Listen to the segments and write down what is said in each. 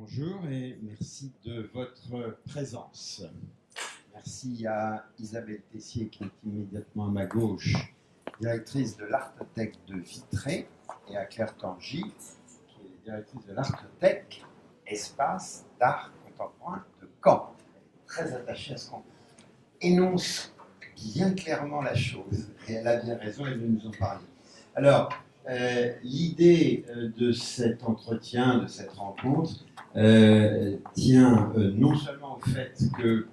Bonjour et merci de votre présence. Merci à Isabelle Tessier qui est immédiatement à ma gauche, directrice de l'Artothèque de Vitré, et à Claire Tangy, qui est directrice de l'Artothèque Espace d'art contemporain de Caen. Très attachée à ce qu'on énonce bien clairement la chose, et elle a bien raison, elle veut nous en parler. Alors, l'idée de cet entretien, de cette rencontre, tient non seulement au fait que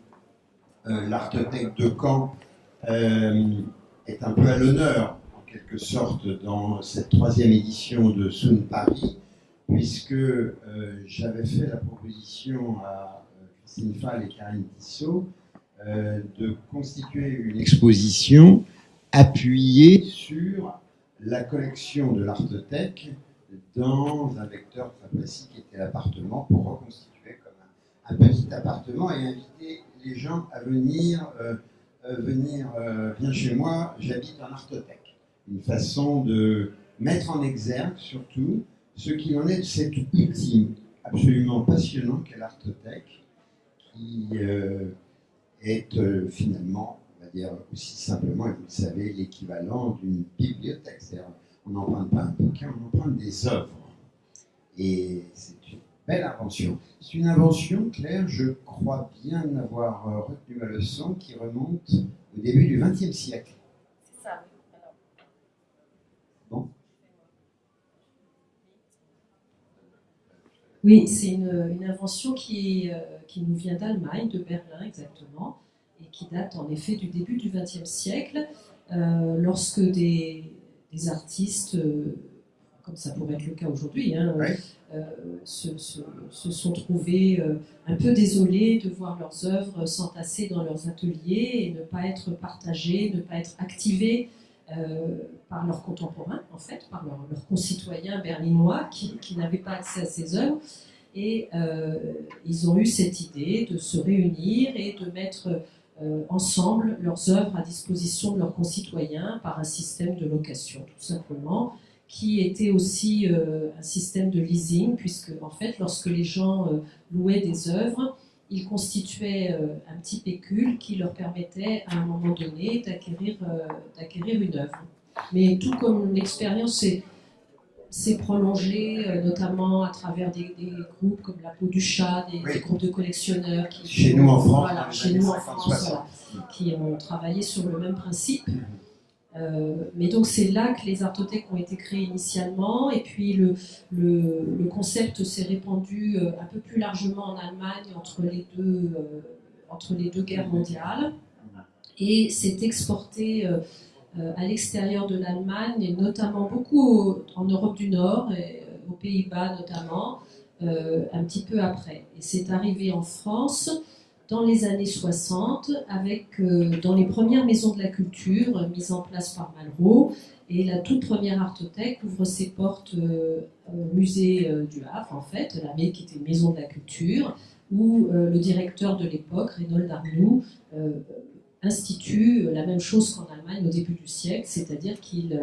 l'Artothèque de Caen est un peu à l'honneur, en quelque sorte, dans cette 3e édition de Soon Paris, puisque j'avais fait la proposition à Christine Fall et Karine Tissot de constituer une exposition appuyée sur la collection de l'Artothèque dans un vecteur très précis qui était l'appartement, pour reconstituer comme un petit appartement et inviter les gens à venir, viens chez moi, j'habite en Artothèque. Une façon de mettre en exergue surtout ce qu'il en est de cet outil absolument passionnant qu'est l'Artothèque, qui est finalement, on va dire aussi simplement, et vous le savez, l'équivalent d'une bibliothèque. C'est-à-dire, on n'emprunte pas un bouquin, on emprunte des œuvres. Et c'est une belle invention. C'est une invention, Claire, je crois bien avoir retenu ma leçon, qui remonte au début du XXe siècle. C'est ça, oui. Alors. Bon. Oui, c'est une invention qui nous vient d'Allemagne, de Berlin exactement, et qui date en effet du début du XXe siècle, lorsque des artistes, comme ça pourrait être le cas aujourd'hui, se sont trouvés un peu désolés de voir leurs œuvres s'entasser dans leurs ateliers et ne pas être partagées, ne pas être activées par leurs contemporains, en fait, par leurs concitoyens berlinois qui n'avaient pas accès à ces œuvres. Et ils ont eu cette idée de se réunir et de mettre ensemble leurs œuvres à disposition de leurs concitoyens par un système de location, tout simplement, qui était aussi un système de leasing, puisque en fait, lorsque les gens louaient des œuvres, ils constituaient un petit pécule qui leur permettait à un moment donné d'acquérir une œuvre. Mais tout comme l'expérience s'est prolongée, notamment à travers des groupes comme La Peau du Chat, des groupes de collectionneurs qui, chez nous en France, voilà, chez nous en France, voilà, qui ont travaillé sur le même principe. Mais donc c'est là que les artothèques ont été créées initialement, et puis le concept s'est répandu un peu plus largement en Allemagne entre les deux guerres mondiales, et s'est exporté à l'extérieur de l'Allemagne, et notamment beaucoup en Europe du Nord, et aux Pays-Bas notamment, un petit peu après. Et c'est arrivé en France dans les années 60, avec dans les premières maisons de la culture mises en place par Malraux, et la toute première artothèque ouvre ses portes au musée du Havre, en fait, qui était une maison de la culture, où le directeur de l'époque, Reynold Arnoux, institue la même chose qu'en Allemagne au début du siècle, c'est-à-dire qu'il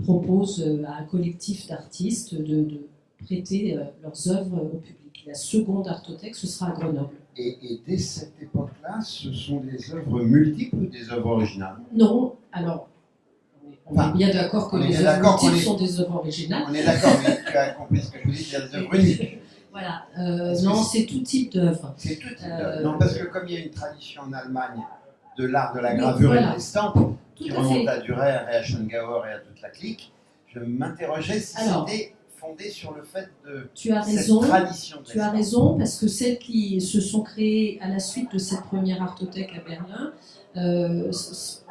propose à un collectif d'artistes de prêter leurs œuvres au public. La seconde artothèque, ce sera à Grenoble. Et dès cette époque-là, ce sont des œuvres multiples ou des œuvres originales? Non, alors, on est bien d'accord que les œuvres multiples sont des œuvres originales. On est d'accord, mais tu as compris ce que je vous dis, il y a des œuvres uniques. Voilà, non, c'est tout type d'œuvres. C'est tout type d'œuvres. Non, parce que comme il y a une tradition en Allemagne de l'art de la gravure et de l'estampe, qui remonte à Dürer et à Schongauer et à toute la clique, je m'interrogeais si c'était fondé sur le fait de cette tradition. Tu as raison, parce que celles qui se sont créées à la suite de cette première artothèque à Berlin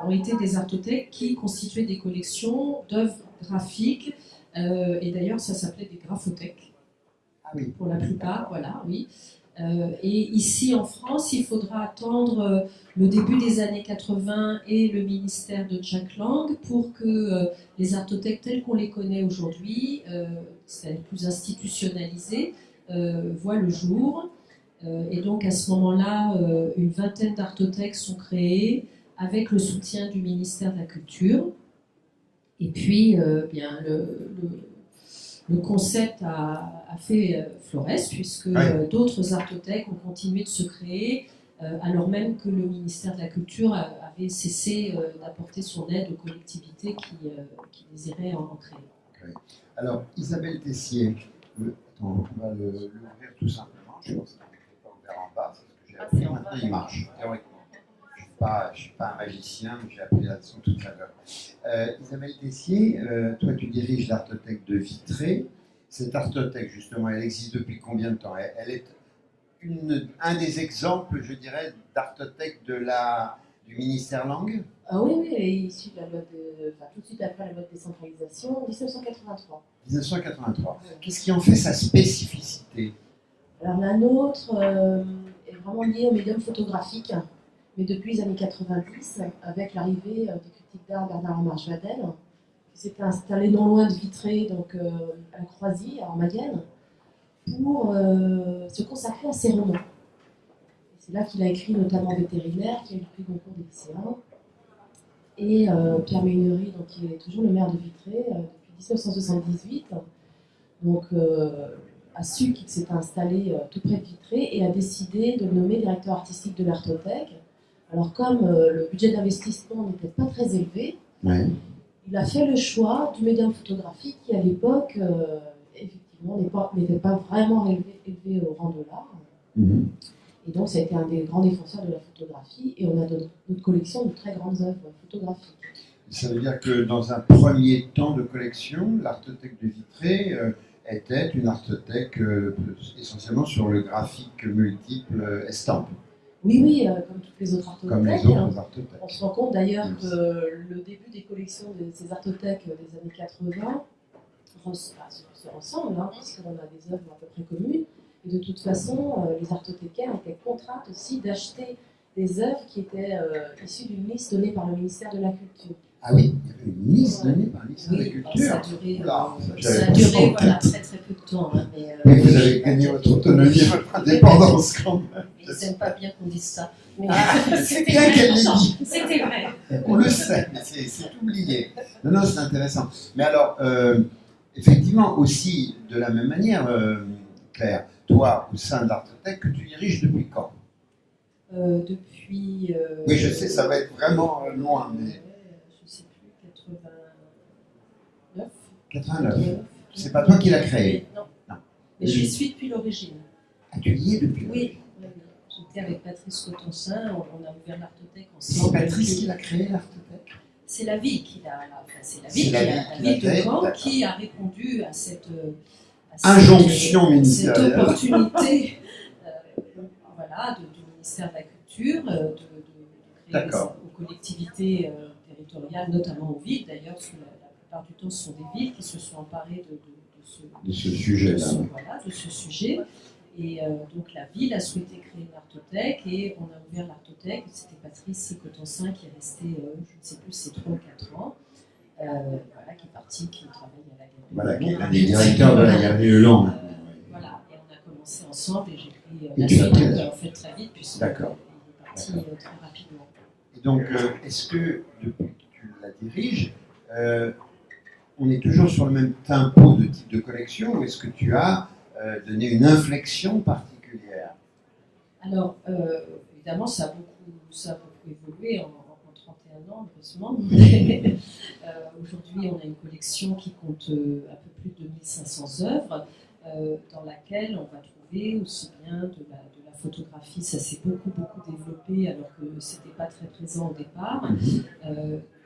ont été des artothèques qui constituaient des collections d'œuvres graphiques, et d'ailleurs ça s'appelait des graphothèques. Ah oui. Pour la plupart, voilà, oui. Et ici en France, il faudra attendre le début des années 80 et le ministère de Jack Lang pour que les artothèques telles qu'on les connaît aujourd'hui, celles plus institutionnalisées, voient le jour. Et donc à ce moment-là, une vingtaine d'artothèques sont créées avec le soutien du ministère de la Culture. Et puis, bien, le le concept a fait Flores, puisque d'autres artothèques ont continué de se créer, alors même que le ministère de la Culture avait cessé d'apporter son aide aux collectivités qui désiraient en créer. Okay. Alors, Isabelle Tessier, attends, on va l'ouvrir tout simplement. Je pense qu'il n'est pas ouvert en bas, c'est ce que j'ai appris. Maintenant, il marche, théoriquement. Je ne suis pas un magicien, mais j'ai appris là-dessus tout à l'heure. Isabelle Tessier, toi, tu diriges l'artothèque de Vitré. Cette artothèque, justement, elle existe depuis combien de temps? Elle est un des exemples, je dirais, d'artothèque du ministère Langue? Ah oui, elle est issue de la loi tout de suite après la loi de décentralisation en 1983. 1983. Qu'est-ce qui en fait sa spécificité? Alors la nôtre est vraiment liée au médium photographique, mais depuis les années 90, avec l'arrivée du critique d'art Bernard Marchevadel, qui s'est installé non loin de Vitré, donc à Croisy, en Mayenne, pour se consacrer à ses romans. C'est là qu'il a écrit notamment Vétérinaire, qui a eu le prix Goncourt des lycéens. Et Pierre Méhainery, donc, qui est toujours le maire de Vitré depuis 1978, donc, a su qu'il s'était installé tout près de Vitré et a décidé de le nommer directeur artistique de l'artothèque. Alors comme le budget d'investissement n'était pas très élevé, il a fait le choix du médium photographique qui à l'époque effectivement n'était pas vraiment élevé au rang de l'art. Et donc, ça a été un des grands défenseurs de la photographie, et on a notre collection de très grandes œuvres photographiques. Ça veut dire que dans un premier temps de collection, l'artothèque de Vitré était une artothèque essentiellement sur le graphique multiple estampes. Oui, comme toutes les autres artothèques. Comme les autres artothèques. On se rend compte d'ailleurs que le début des collections de ces artothèques des années 80 se ressemble, puisqu'on a des œuvres à peu près communes. Et de toute façon, les artothécaires étaient contraints aussi d'acheter des œuvres qui étaient issues d'une liste donnée par le ministère de la Culture. Ah oui, il y avait une liste donnée par le ministère de la Culture. Ça a duré voilà, très très peu de temps. Mais vous avez gagné votre autonomie et votre indépendance quand même. Ils n'aiment pas bien qu'on dise ça. Mais c'est bien qu'elle l'ait dit. C'était vrai. On le sait, mais c'est oublié. Non, c'est intéressant. Mais alors, effectivement, aussi, de la même manière, Claire, toi, au sein de l'artothèque, que tu diriges depuis quand? Depuis... oui, je sais, ça va être vraiment loin, mais... je ne sais plus, 89. 89. C'est pas toi qui l'as créé? Non. Mais je suis depuis l'origine. Ah, tu y es depuis l'origine? Oui. J'étais avec Patrice Cotonsin, on a ouvert l'artothèque C'est ensemble. Patrice qui l'a créé, l'artothèque? C'est la ville qui l'a... c'est la ville de Caen qui a répondu à cette... injonction ministérielle. Cette opportunité voilà, du ministère de la Culture de créer aux collectivités territoriales, notamment aux villes d'ailleurs, parce que la plupart du temps ce sont des villes qui se sont emparées de ce sujet-là. De ce sujet. Et donc la ville a souhaité créer une artothèque et on a ouvert l'artothèque. C'était Patrice Cotonsin qui est resté, je ne sais plus, c'est 3 ou 4 ans. Voilà, qui est parti, qui travaille à la galerie. Voilà, qui est l'un des directeurs de la galerie Le Long. Voilà, et on a commencé ensemble et j'ai pris la suite en fait très vite puisqu'il est parti très rapidement. Et donc, est-ce que depuis que tu la diriges, on est toujours sur le même tempo de type de collection ou est-ce que tu as donné une inflexion particulière? Alors, évidemment, ça a beaucoup évolué en 31 ans, heureusement. Aujourd'hui, on a une collection qui compte un peu plus de 1500 œuvres, dans laquelle on va trouver aussi bien de la photographie, ça s'est beaucoup développé alors que ce n'était pas très présent au départ,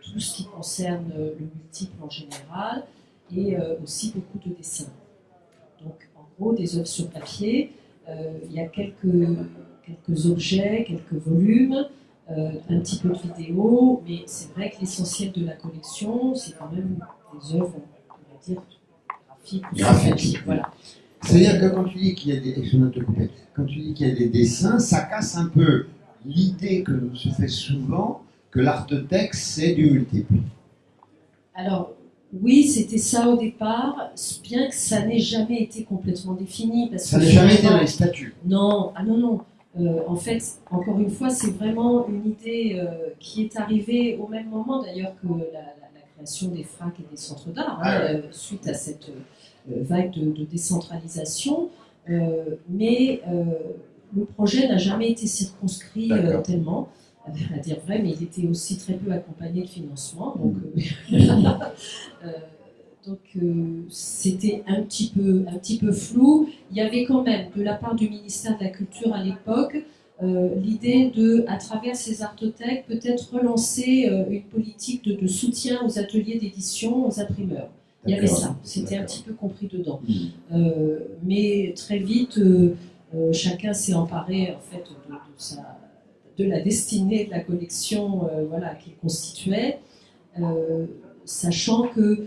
tout ce qui concerne le multiple en général, et aussi beaucoup de dessins. Donc, en gros, des œuvres sur papier, il y a quelques objets, quelques volumes, un petit peu de vidéo, mais c'est vrai que l'essentiel de la collection, c'est quand même des œuvres, on va dire, graphiques. Voilà. C'est-à-dire que quand tu dis qu'il y a des dessins, ça casse un peu l'idée que se fait souvent que l'artothèque, c'est du multiple. Alors, oui, c'était ça au départ, bien que ça n'ait jamais été complètement défini. Ça n'a jamais été dans les statuts? Non, non. En fait, encore une fois, c'est vraiment une idée qui est arrivée au même moment d'ailleurs que la création des FRAC et des centres d'art, suite à cette vague de décentralisation, mais le projet n'a jamais été circonscrit tellement, à dire vrai, mais il était aussi très peu accompagné de financement. Donc, c'était un petit peu flou. Il y avait quand même, de la part du ministère de la Culture à l'époque, l'idée de, à travers ces artothèques, peut-être relancer une politique de soutien aux ateliers d'édition, aux imprimeurs. Il y avait ça, c'était un petit peu compris dedans. Mais très vite, chacun s'est emparé en fait de la destinée de la collection qu'il constituait, sachant que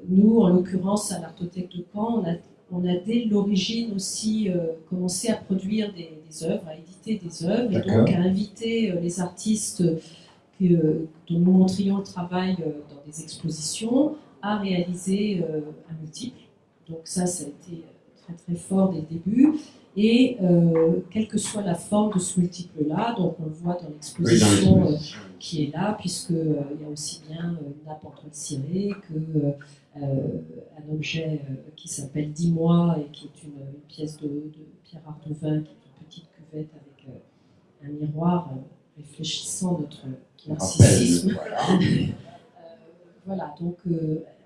nous, en l'occurrence à l'Artothèque de Caen, on a dès l'origine aussi commencé à produire des œuvres, à éditer des œuvres, et donc à inviter les artistes dont nous montrions le travail dans des expositions à réaliser un multiple. Donc ça a été très très fort dès le début. Et quelle que soit la forme de ce multiple-là, donc on le voit dans l'exposition qui est là, puisqu'il y a aussi bien une nappe en toile cirée que un objet qui s'appelle 10 mois et qui est une pièce de Pierre Ardouvin, qui est une petite cuvette avec un miroir réfléchissant notre narcissisme. Voilà, donc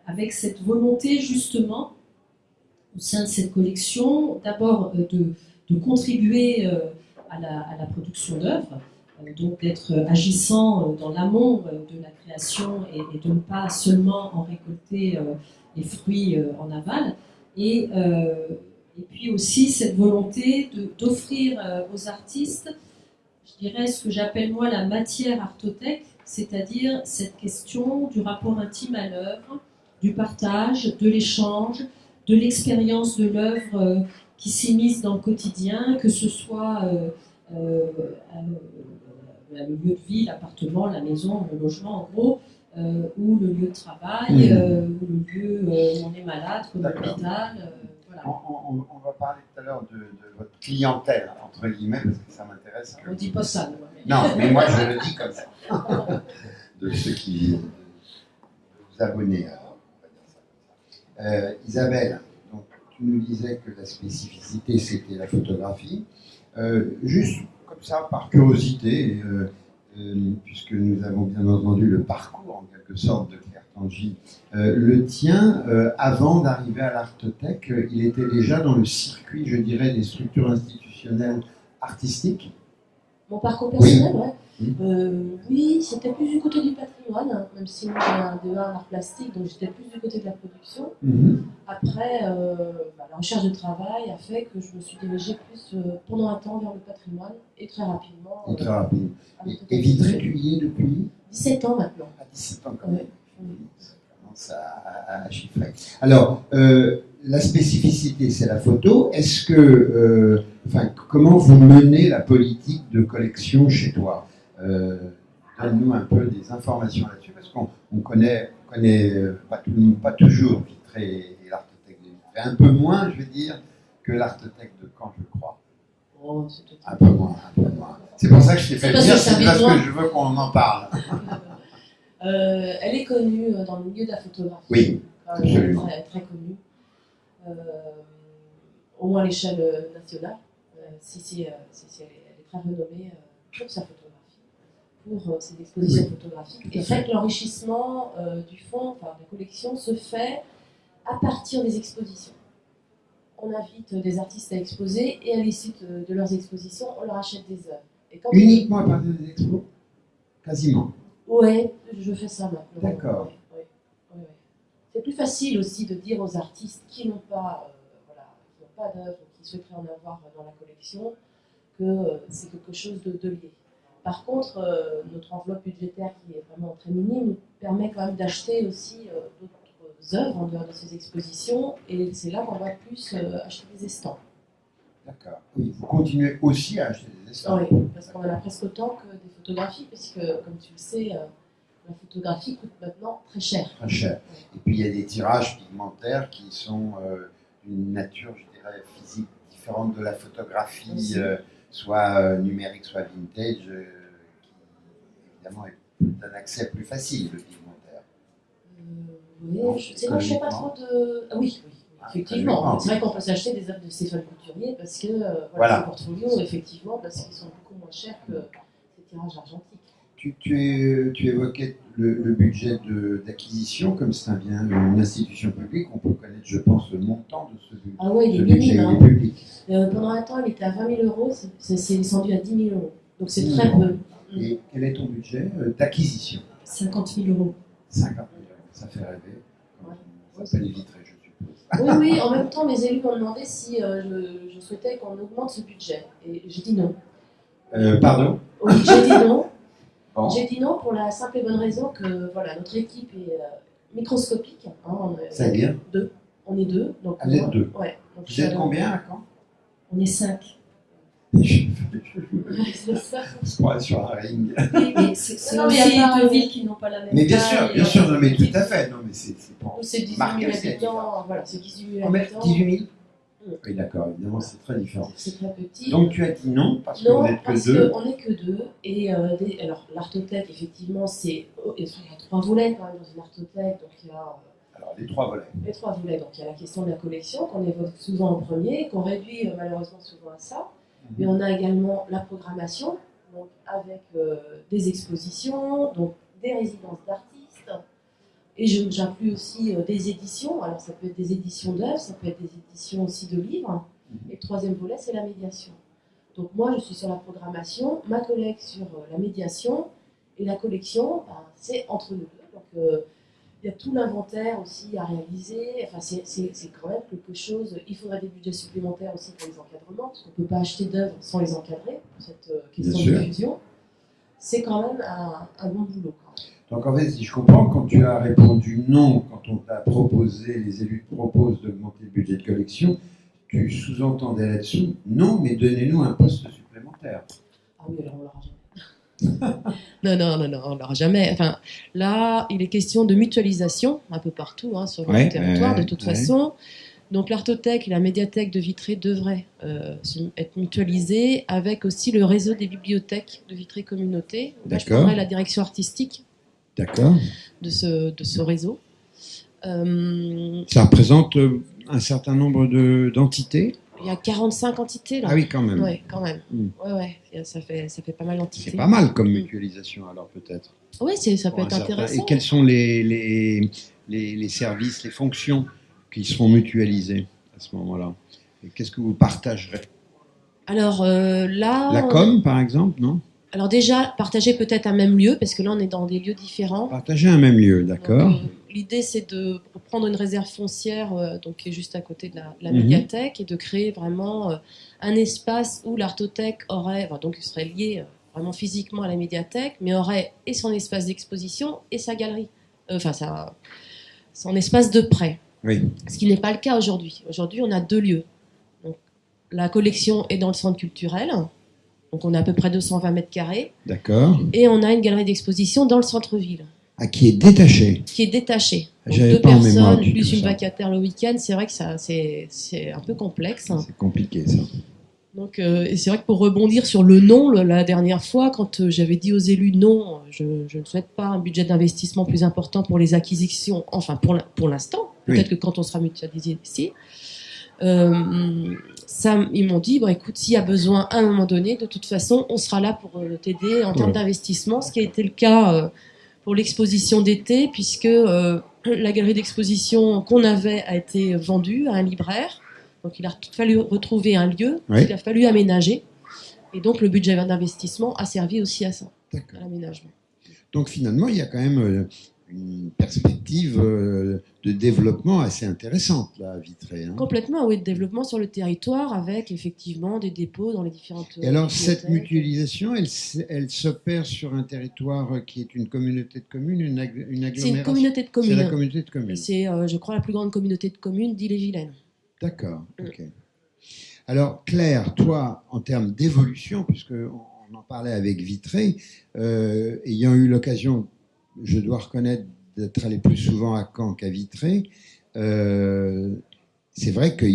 avec cette volonté justement au sein de cette collection, d'abord de contribuer à la production d'œuvres, donc d'être agissant dans l'amont de la création et de ne pas seulement en récolter les fruits en aval, et puis aussi cette volonté d'offrir aux artistes, je dirais ce que j'appelle moi la matière artothèque, c'est-à-dire cette question du rapport intime à l'œuvre, du partage, de l'échange, de l'expérience de l'œuvre qui s'immisce dans le quotidien, que ce soit le lieu de vie, l'appartement, la maison, le logement en gros, ou le lieu de travail, ou le lieu où on est malade, comme l'hôpital. Voilà. On va parler tout à l'heure de votre clientèle, entre guillemets, parce que ça m'intéresse. On ne dit pas ça, non, mais moi je le dis comme ça. De ceux qui vous abonnez. Isabelle, donc, tu nous disais que la spécificité c'était la photographie. Juste comme ça, par curiosité, puisque nous avons bien entendu le parcours en quelque sorte de Claire Tanguy, le tien, avant d'arriver à l'Artothèque, il était déjà dans le circuit, je dirais, des structures institutionnelles artistiques. Mon parcours personnel, ouais. Oui, c'était plus du côté du patrimoine, hein, même si moi j'ai un DEA en art plastique, donc j'étais plus du côté de la production. Après, la recherche de travail a fait que je me suis dirigée plus pendant un temps vers le patrimoine et très rapidement. Et très rapidement. Et Vitré, tu y es depuis 17 ans maintenant. À 17 ans quand même. Ça commence à chiffrer. Alors, la spécificité, c'est la photo. Est-ce que, comment vous menez la politique de collection chez toi? Donne-nous un peu des informations là-dessus, parce qu'on connaît pas toujours Vitré et l'Artothèque de Vitré. Un peu moins, je veux dire, que l'Artothèque de Caen, je crois. Oh, un peu moins. C'est pour ça que je t'ai fait venir, c'est parce que je veux qu'on en parle. Elle est connue dans le milieu de la photographie. Oui, absolument. Très, très connue. Au moins à l'échelle nationale. Elle est très renommée pour sa photographie, pour ses expositions photographiques. Et en fait, l'enrichissement du fonds, de la collection, se fait à partir des expositions. On invite des artistes à exposer et à l'issue de leurs expositions, on leur achète des œuvres. Uniquement à partir des expos? Quasiment. Oui, je fais ça maintenant. D'accord. Oui. C'est plus facile aussi de dire aux artistes qui n'ont pas, d'œuvre, qui souhaiteraient en avoir dans la collection, que c'est quelque chose de lié. Par contre, notre enveloppe budgétaire, qui est vraiment très minime, nous permet quand même d'acheter aussi d'autres œuvres en dehors de ces expositions, et c'est là qu'on va plus acheter des estampes. D'accord. Oui, vous continuez aussi à acheter des estampes. Oui, parce qu'on en a presque autant que des photographies, puisque, comme tu le sais, la photographie coûte maintenant très cher. Très cher. Et puis il y a des tirages pigmentaires qui sont d'une nature, je dirais, physique différente de la photographie, soit numérique, soit vintage, qui évidemment est d'un accès plus facile, le pigmentaire. Oui, je sais pas trop de. Ah, oui. Effectivement, c'est vrai qu'on peut s'acheter des œuvres de Stéphane Couturier parce que Voilà. le portfolio, effectivement, parce qu'ils sont beaucoup moins chers que ces tirages argentiques. Tu évoquais le budget d'acquisition, comme c'est un bien, une institution publique, on peut connaître, je pense, le montant de ce budget. Ah ouais, il est Ce budget, minime. il Hein. est public. Pendant un temps, il était à 20 000 euros, c'est descendu à 10 000 euros. Donc c'est 10 très 000 peu. Et quel est ton budget d'acquisition? 50 000 euros. 50 000 euros, ça fait rêver. Ça s'appelle Vitré, je suppose. Oui, oui, en même temps, mes élus m'ont demandé si je souhaitais qu'on augmente ce budget. Et j'ai dit non. Pardon? Oui, j'ai dit non. Bon. J'ai dit non pour la simple et bonne raison que voilà, notre équipe est microscopique. Hein, C'est-à-dire? Deux. On est deux. Donc, Ah, vous êtes deux. Ouais. Donc, Vous êtes combien à Caen? On est 5. C'est ça. On se croit sur un ring. Mais c'est Non, mais aussi il y a pas- deux villes qui n'ont pas la même Mais taille. bien sûr, non, mais tout à fait. Non, mais c'est pour C'est 18 000 marquer aussi la habitants. Voilà, c'est 18 000 Oh, mais habitants. 18 000? Oui, d'accord, évidemment, c'est très différent. C'est très petit. Donc tu as dit non, parce que vous Non, n'êtes parce que deux. qu'on n'est que deux. Et alors, l'artothèque, effectivement, il y a 3 volets quand même dans une artothèque. Donc, il y a Alors, les 3 volets. les 3 volets. Donc, il y a la question de la collection qu'on évoque souvent en premier, qu'on réduit malheureusement souvent à ça. Mais on a également la programmation, donc avec des expositions, donc des résidences d'artistes. Et j'inclus aussi des éditions. Alors, ça peut être des éditions d'œuvres, ça peut être des éditions aussi de livres. Et le 3e volet, c'est la médiation. Donc, moi, je suis sur la programmation, ma collègue sur la médiation, et la collection, ben, c'est entre nous deux. Donc, il y a tout l'inventaire aussi à réaliser. Enfin, c'est quand même quelque chose. Il faudrait des budgets supplémentaires aussi pour les encadrements, parce qu'on ne peut pas acheter d'œuvres sans les encadrer, pour cette question de diffusion. C'est quand même un bon boulot. Quand même. Donc en fait, si je comprends, quand tu as répondu non, quand on t'a proposé, les élus te proposent d'augmenter le budget de collection, tu sous-entendais là-dessous non, mais donnez-nous un poste supplémentaire. Ah oui, alors on l'aura jamais. non, on l'aura jamais. Enfin, là, il est question de mutualisation un peu partout sur le territoire, de toute façon. Donc, l'artothèque et la médiathèque de Vitré devraient être mutualisées avec aussi le réseau des bibliothèques de Vitré Communauté. Là, je prendrai la direction artistique de ce réseau. Ça représente un certain nombre d'entités. Il y a 45 entités là. Ah oui, quand même. Oui, quand même. Ouais, ça fait pas mal d'entités. C'est pas mal comme mutualisation alors peut-être. Oui, ça peut être intéressant. Et quels sont les services, les fonctions qui seront mutualisées à ce moment-là? Et qu'est-ce que vous partagerez? Alors là... La com, par exemple, non? Alors déjà, partager peut-être un même lieu, parce que là, on est dans des lieux différents. Partager un même lieu, d'accord. L'idée, c'est de prendre une réserve foncière donc, qui est juste à côté de la médiathèque et de créer vraiment un espace où l'artothèque aurait, donc il serait lié vraiment physiquement à la médiathèque, mais aurait et son espace d'exposition et sa galerie, son espace de prêt. Oui. Ce qui n'est pas le cas aujourd'hui. Aujourd'hui, on a 2 lieux. Donc, la collection est dans le centre culturel. Donc on a à peu près 220 mètres carrés. D'accord. Et on a une galerie d'exposition dans le centre-ville. Ah, qui est détachée. Qui est détachée. Donc, J'avais 2 pas en mémoire personnes, du plus tout une ça. vacataire le week-end, c'est vrai que c'est un peu complexe. C'est compliqué ça. Donc, et c'est vrai que pour rebondir sur le non, la dernière fois, quand j'avais dit aux élus non, je ne souhaite pas un budget d'investissement plus important pour les acquisitions, enfin pour l'instant, peut-être que quand on sera mutualisé ici, ils m'ont dit, écoute, s'il y a besoin à un moment donné, de toute façon, on sera là pour t'aider en termes d'investissement, ce qui a été le cas pour l'exposition d'été, puisque la galerie d'exposition qu'on avait a été vendue à un libraire. Donc il a fallu retrouver un lieu, qu'il a fallu aménager. Et donc le budget d'investissement a servi aussi à ça, à l'aménagement. Donc finalement, il y a quand même une perspective de développement assez intéressante là, à Vitré. Complètement, oui, de développement sur le territoire avec effectivement des dépôts dans les différentes... Et alors cette mutualisation, elle s'opère sur un territoire qui est une communauté de communes, une agglomération? C'est une communauté de communes. C'est la communauté de communes. C'est, je crois, la plus grande communauté de communes d'Ille-et-Vilaine. D'accord, ok. Alors Claire, toi, en termes d'évolution, puisqu'on en parlait avec Vitré, ayant eu l'occasion, je dois reconnaître, d'être allé plus souvent à Caen qu'à Vitré, c'est vrai que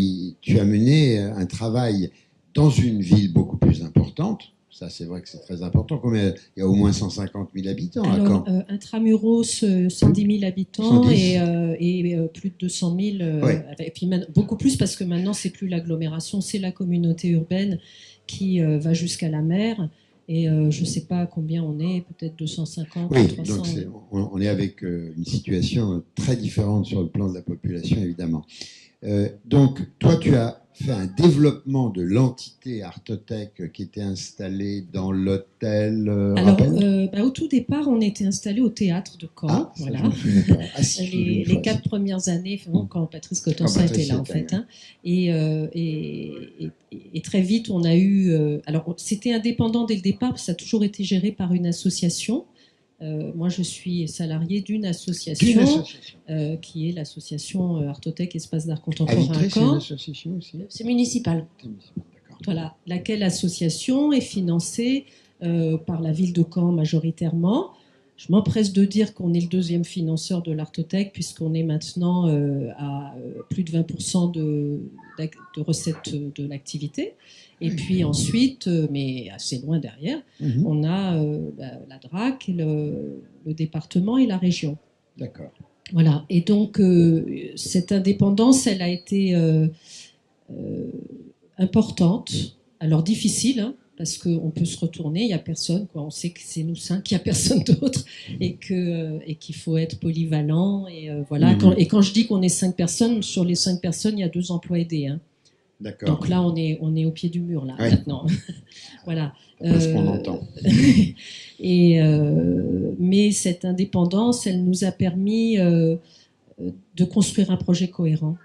tu as mené un travail dans une ville beaucoup plus importante, Ça, c'est vrai que c'est très important. Combien, il y a au moins 150 000 habitants à Alors, Caen. intramuros, 110 000 habitants 110. et plus de 200 000. Oui. Et puis beaucoup plus parce que maintenant, c'est plus l'agglomération, c'est la communauté urbaine qui va jusqu'à la mer. Et je ne sais pas combien on est, peut-être 250 Oui, 300. donc on est avec une situation très différente sur le plan de la population, évidemment. Donc, toi, tu as fait un développement de l'entité Artothèque qui était installée dans l'hôtel. Alors, au tout départ, on était installé au théâtre de Caen. Ah, voilà. ça, je me souviens pas. Ah, si, je l'ai vu une Les fois, 4 premières années, quand Patrice Cotensin était là, en fait. Hein. Et très vite, on a eu. Alors, c'était indépendant dès le départ, ça a toujours été géré par une association. Moi, je suis salariée d'une association qui est l'association Artothèque Espace d'art contemporain à Vitré, c'est une Caen. association aussi. C'est municipal. Voilà, laquelle association est financée par la ville de Caen majoritairement. Je m'empresse de dire qu'on est le deuxième financeur de l'Artothèque puisqu'on est maintenant à plus de 20% de recettes de l'activité. Et puis ensuite, mais assez loin derrière, on a la DRAC, le département et la région. D'accord. Voilà. Et donc, cette indépendance, elle a été importante, alors difficile, hein, parce qu'on peut se retourner, il n'y a personne, quoi. On sait que c'est nous 5, il n'y a personne d'autre, et qu'il faut être polyvalent. Et, voilà. Quand je dis qu'on est 5 personnes, sur les 5 personnes, il y a 2 emplois aidés. Hein. D'accord. Donc là, on est au pied du mur, là, maintenant. Voilà. C'est ce qu'on entend. Mais cette indépendance, elle nous a permis de construire un projet cohérent.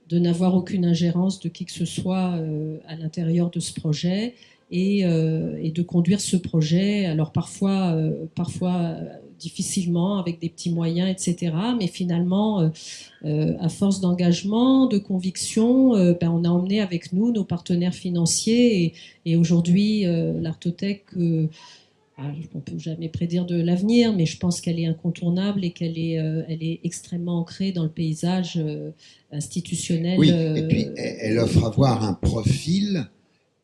De n'avoir aucune ingérence de qui que ce soit à l'intérieur de ce projet et de conduire ce projet, alors parfois difficilement, avec des petits moyens, etc. Mais finalement, à force d'engagement, de conviction, on a emmené avec nous nos partenaires financiers et aujourd'hui, l'Artothèque... on ne peut jamais prédire de l'avenir, mais je pense qu'elle est incontournable et qu'elle est extrêmement ancrée dans le paysage institutionnel. Oui, et puis elle offre à voir un profil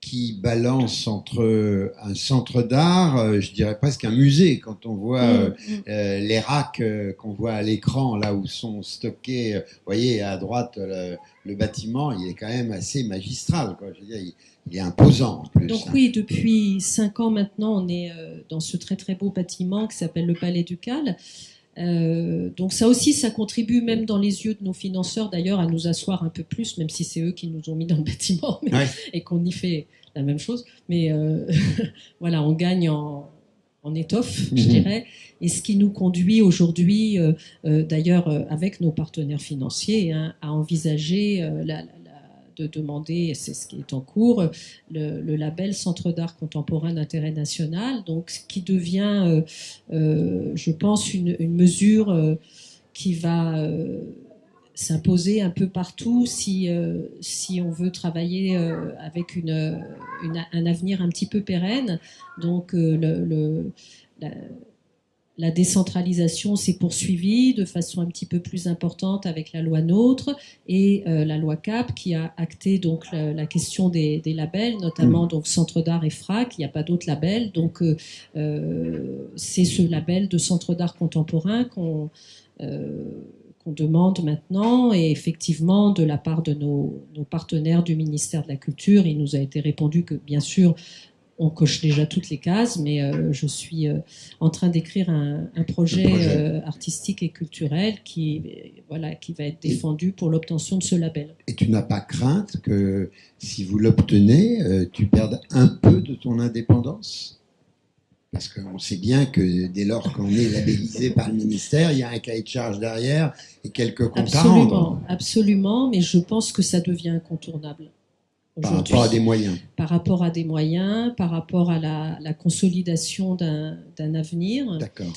qui balance entre un centre d'art, je dirais presque un musée, quand on voit les racks qu'on voit à l'écran, là où sont stockés, vous voyez, à droite, le bâtiment, il est quand même assez magistral, quoi. Je veux dire, il est imposant en plus. Donc oui, depuis 5 ans maintenant, on est dans ce très très beau bâtiment qui s'appelle le Palais Ducal. Donc ça aussi, ça contribue même dans les yeux de nos financeurs d'ailleurs à nous asseoir un peu plus, même si c'est eux qui nous ont mis dans le bâtiment et qu'on y fait la même chose. Mais voilà, on gagne en étoffe, je dirais. Et ce qui nous conduit aujourd'hui, d'ailleurs avec nos partenaires financiers, hein, à envisager de demander, et c'est ce qui est en cours, le label Centre d'art contemporain d'intérêt national, donc ce qui devient, je pense, une mesure qui va s'imposer un peu partout si on veut travailler avec un avenir un petit peu pérenne. Donc la décentralisation s'est poursuivie de façon un petit peu plus importante avec la loi NOTRe et la loi CAP qui a acté donc la question des labels, notamment donc Centre d'art et FRAC. Il n'y a pas d'autres labels, donc c'est ce label de Centre d'art contemporain qu'on demande maintenant, et effectivement de la part de nos partenaires du ministère de la Culture, il nous a été répondu que bien sûr on coche déjà toutes les cases, mais je suis en train d'écrire un projet artistique et culturel qui va être défendu pour l'obtention de ce label. Et tu n'as pas crainte que si vous l'obtenez, tu perdes un peu de ton indépendance ? Parce qu'on sait bien que dès lors qu'on est labellisé par le ministère, il y a un cahier de charge derrière et quelques comptes à rendre. Absolument, mais je pense que ça devient incontournable. Par rapport à des moyens. Par rapport à des moyens, par rapport à la consolidation d'un avenir. D'accord.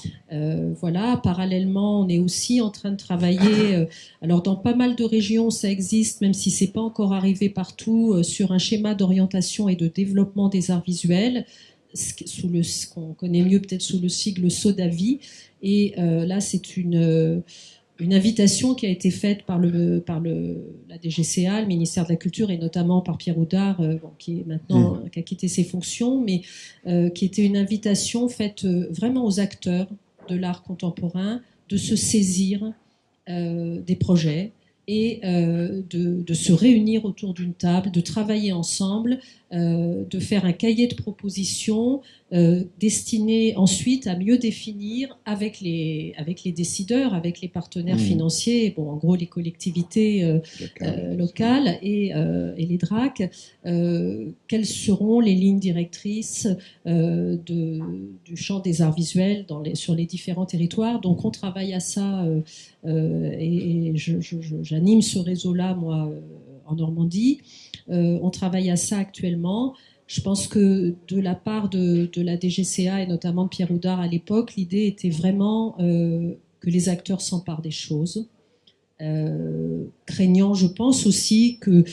Voilà. Parallèlement, on est aussi en train de travailler. Alors, dans pas mal de régions, ça existe, même si c'est pas encore arrivé partout, sur un schéma d'orientation et de développement des arts visuels, ce qu'on connaît mieux peut-être sous le sigle SODAVI. Et là, c'est une une invitation qui a été faite par la DGCA, le ministère de la Culture, et notamment par Pierre Oudard, qui est maintenant qui a quitté ses fonctions, mais qui était une invitation faite vraiment aux acteurs de l'art contemporain de se saisir des projets et de se réunir autour d'une table, de travailler ensemble, de faire un cahier de propositions destiné ensuite à mieux définir avec les décideurs, avec les partenaires financiers, bon, en gros les collectivités locales et les DRAC, quelles seront les lignes directrices du champ des arts visuels sur les différents territoires. Donc on travaille à ça et j'anime ce réseau-là, moi, en Normandie. On travaille à ça actuellement. Je pense que de la part de la DGCA et notamment de Pierre Oudard à l'époque, l'idée était vraiment que les acteurs s'emparent des choses, craignant, je pense aussi, que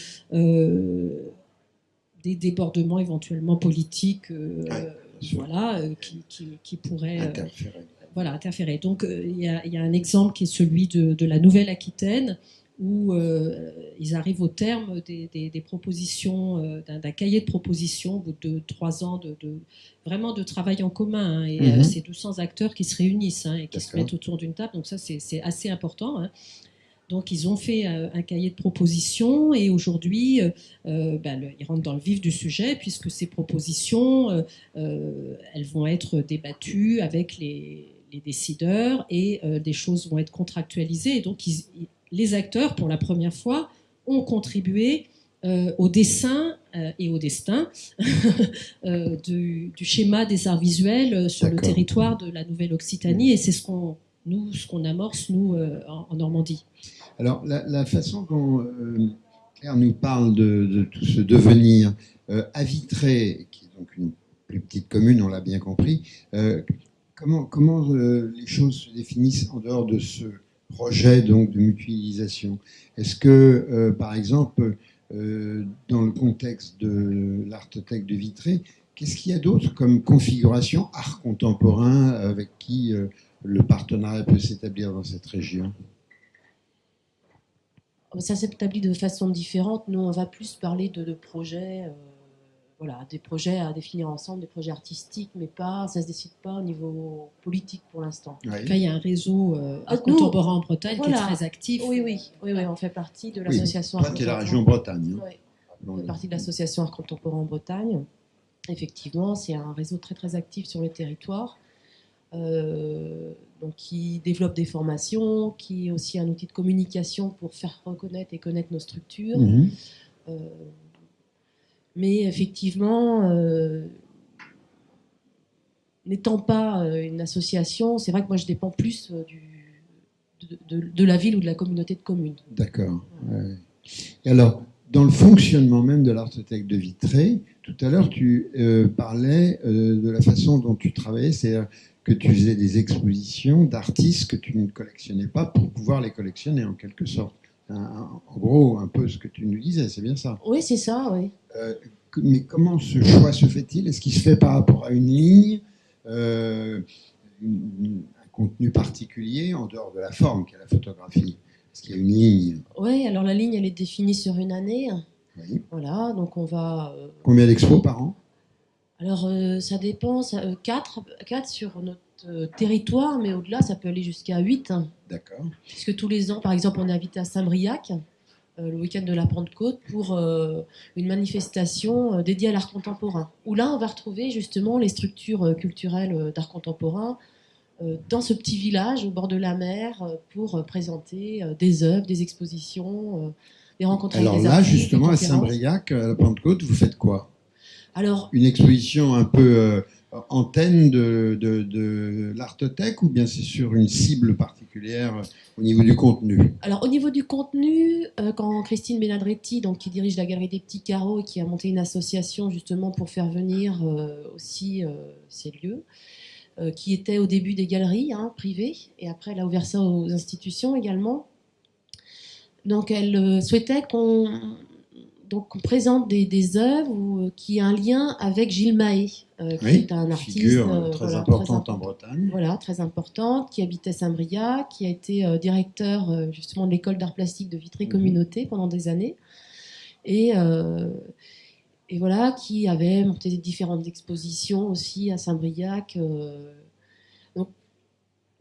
des débordements éventuellement politiques qui pourraient interférer. Donc il y a un exemple qui est celui de la Nouvelle-Aquitaine, où ils arrivent au terme des propositions, d'un cahier de propositions, au bout de 3 ans vraiment de travail en commun. Et c'est 200 acteurs qui se réunissent et qui se mettent autour d'une table. Donc ça, c'est assez important. Donc ils ont fait un cahier de propositions et aujourd'hui, ils rentrent dans le vif du sujet puisque ces propositions, elles vont être débattues avec les décideurs et des choses vont être contractualisées. Et donc les acteurs, pour la première fois, ont contribué au dessin et au destin du schéma des arts visuels sur le territoire de la Nouvelle-Occitanie. Et c'est ce qu'on amorce, nous, en Normandie. Alors, la façon dont Claire nous parle de tout ce devenir à Vitré, qui est donc une plus petite commune, on l'a bien compris, comment les choses se définissent en dehors de ce projet donc, de mutualisation? Est-ce que, par exemple, dans le contexte de l'Artothèque de Vitré, qu'est-ce qu'il y a d'autre comme configuration art contemporain avec qui le partenariat peut s'établir dans cette région? Ça s'établit de façon différente. Nous, on va plus parler de projets, des projets à définir ensemble, des projets artistiques, mais ça ne se décide pas au niveau politique pour l'instant. En tout cas, il y a un réseau art contemporain en Bretagne qui est très actif. Oui, on fait partie de l'association Art contemporain. La région Bretagne. On fait partie de l'association art contemporain en Bretagne. Effectivement, c'est un réseau très très actif sur le territoire. Donc qui développe des formations, qui est aussi un outil de communication pour faire reconnaître et connaître nos structures. Mais effectivement, n'étant pas une association, c'est vrai que moi je dépends plus de la ville ou de la communauté de communes. D'accord. Ouais. Et alors, dans le fonctionnement même de l'Artothèque de Vitré, tout à l'heure tu parlais de la façon dont tu travaillais, c'est-à-dire que tu faisais des expositions d'artistes que tu ne collectionnais pas pour pouvoir les collectionner en quelque sorte. En gros, un peu ce que tu nous disais, c'est bien ça? Oui, c'est ça, oui. Mais comment ce choix se fait-il? Est-ce qu'il se fait par rapport à une ligne, un contenu particulier, en dehors de la forme qu'est la photographie? Est-ce qu'il y a une ligne? Oui, alors la ligne, elle est définie sur une année. Oui. Voilà, donc on va... Combien d'expos par an? Alors, ça dépend, 4 sur notre territoire, mais au-delà, ça peut aller jusqu'à 8. D'accord. Puisque tous les ans, par exemple, on est invité à Saint-Briac, le week-end de la Pentecôte, pour une manifestation dédiée à l'art contemporain. Où là, on va retrouver justement les structures culturelles d'art contemporain dans ce petit village au bord de la mer pour présenter des œuvres, des expositions, des rencontres avec des artistes. Alors là, justement, à Saint-Briac, à la Pentecôte, vous faites quoi? Alors, une exposition un peu antenne de l'Artothèque, ou bien c'est sur une cible particulière au niveau du contenu? Alors au niveau du contenu, quand Christine Benadretti, donc, qui dirige la Galerie des Petits Carreaux et qui a monté une association justement pour faire venir aussi ces lieux, qui étaient au début des galeries privées, et après elle a ouvert ça aux institutions également. Donc elle souhaitait donc on présente des œuvres qui ont un lien avec Gilles Mahé, qui est un artiste figure très importante en Bretagne. Voilà, très importante, qui habitait Saint-Briac, qui a été directeur justement de l'école d'art plastique de Vitré Communauté pendant des années. Et voilà, qui avait monté différentes expositions aussi à Saint-Briac.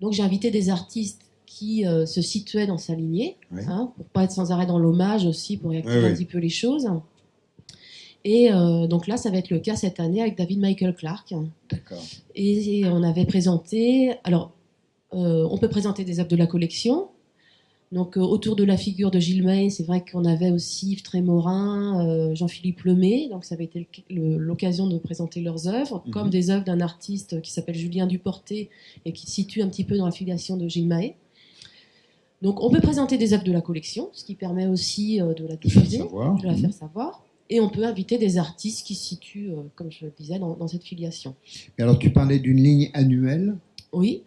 Donc j'ai invité des artistes qui se situaient dans sa lignée, Oui. Pour pas être sans arrêt dans l'hommage aussi, pour réactiver un petit peu les choses. Et donc là, ça va être le cas cette année avec David Michael Clark. D'accord. Et on avait présenté... Alors, on peut présenter des œuvres de la collection. Donc, autour de la figure de Gilles Mahé, c'est vrai qu'on avait aussi Yves Trémorin, Jean-Philippe Lemay. Donc, ça avait été l'occasion de présenter leurs œuvres, comme des œuvres d'un artiste qui s'appelle Julien Duporté et qui se situe un petit peu dans la filiation de Gilles Mahé. Donc, on peut présenter des œuvres de la collection, ce qui permet aussi de la diffuser, de la faire savoir. Et on peut inviter des artistes qui se situent, comme je le disais, dans cette filiation. Et alors, tu parlais d'une ligne annuelle. Oui.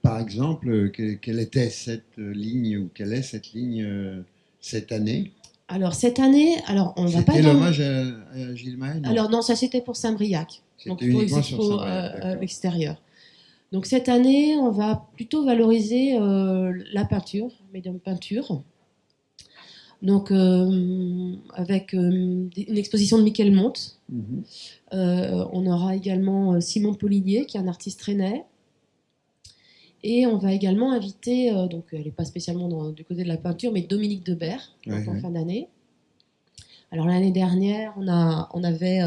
Par exemple, quelle était cette ligne, ou quelle est cette ligne cette année? Alors, cette année, on va pas... C'était l'hommage à Gilles Mahé, non? Alors, non, ça c'était pour Saint-Briac. Donc, pour les expos à l'extérieur. Donc, cette année, on va plutôt valoriser la peinture, médium peinture. Donc, avec une exposition de Michel Monte. On aura également Simon Poligné, qui est un artiste rennais. Et on va également inviter, donc elle n'est pas spécialement du côté de la peinture, mais Dominique Debert, en fin d'année. Alors l'année dernière, on avait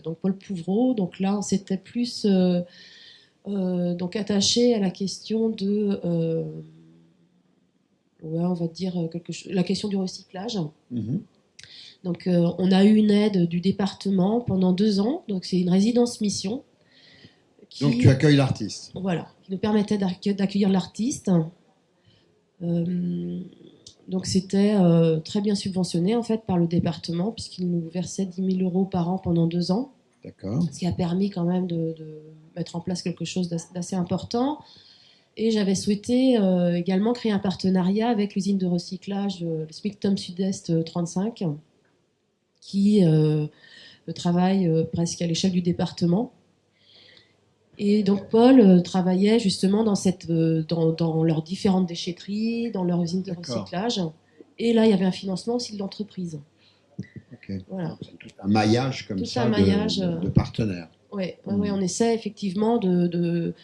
donc Paul Pouvreau. Donc là, on s'était plus donc attaché à la question de... on va dire la question du recyclage. Donc, on a eu une aide du département pendant 2 ans. Donc, c'est une résidence mission. Donc, tu accueilles l'artiste. Voilà, qui nous permettait d'accueillir l'artiste. Donc, c'était très bien subventionné, en fait, par le département, puisqu'il nous versait 10 000 € par an pendant 2 ans. D'accord. Ce qui a permis quand même de mettre en place quelque chose d'assez important. Et j'avais souhaité également créer un partenariat avec l'usine de recyclage, le SMICTOM Sud-Est 35, qui travaille presque à l'échelle du département. Et donc Paul travaillait justement dans leurs différentes déchetteries, dans leur usine de recyclage. Et là, il y avait un financement aussi de l'entreprise. Voilà. C'est tout un maillage comme ça de partenaires. Oui, on essaie effectivement de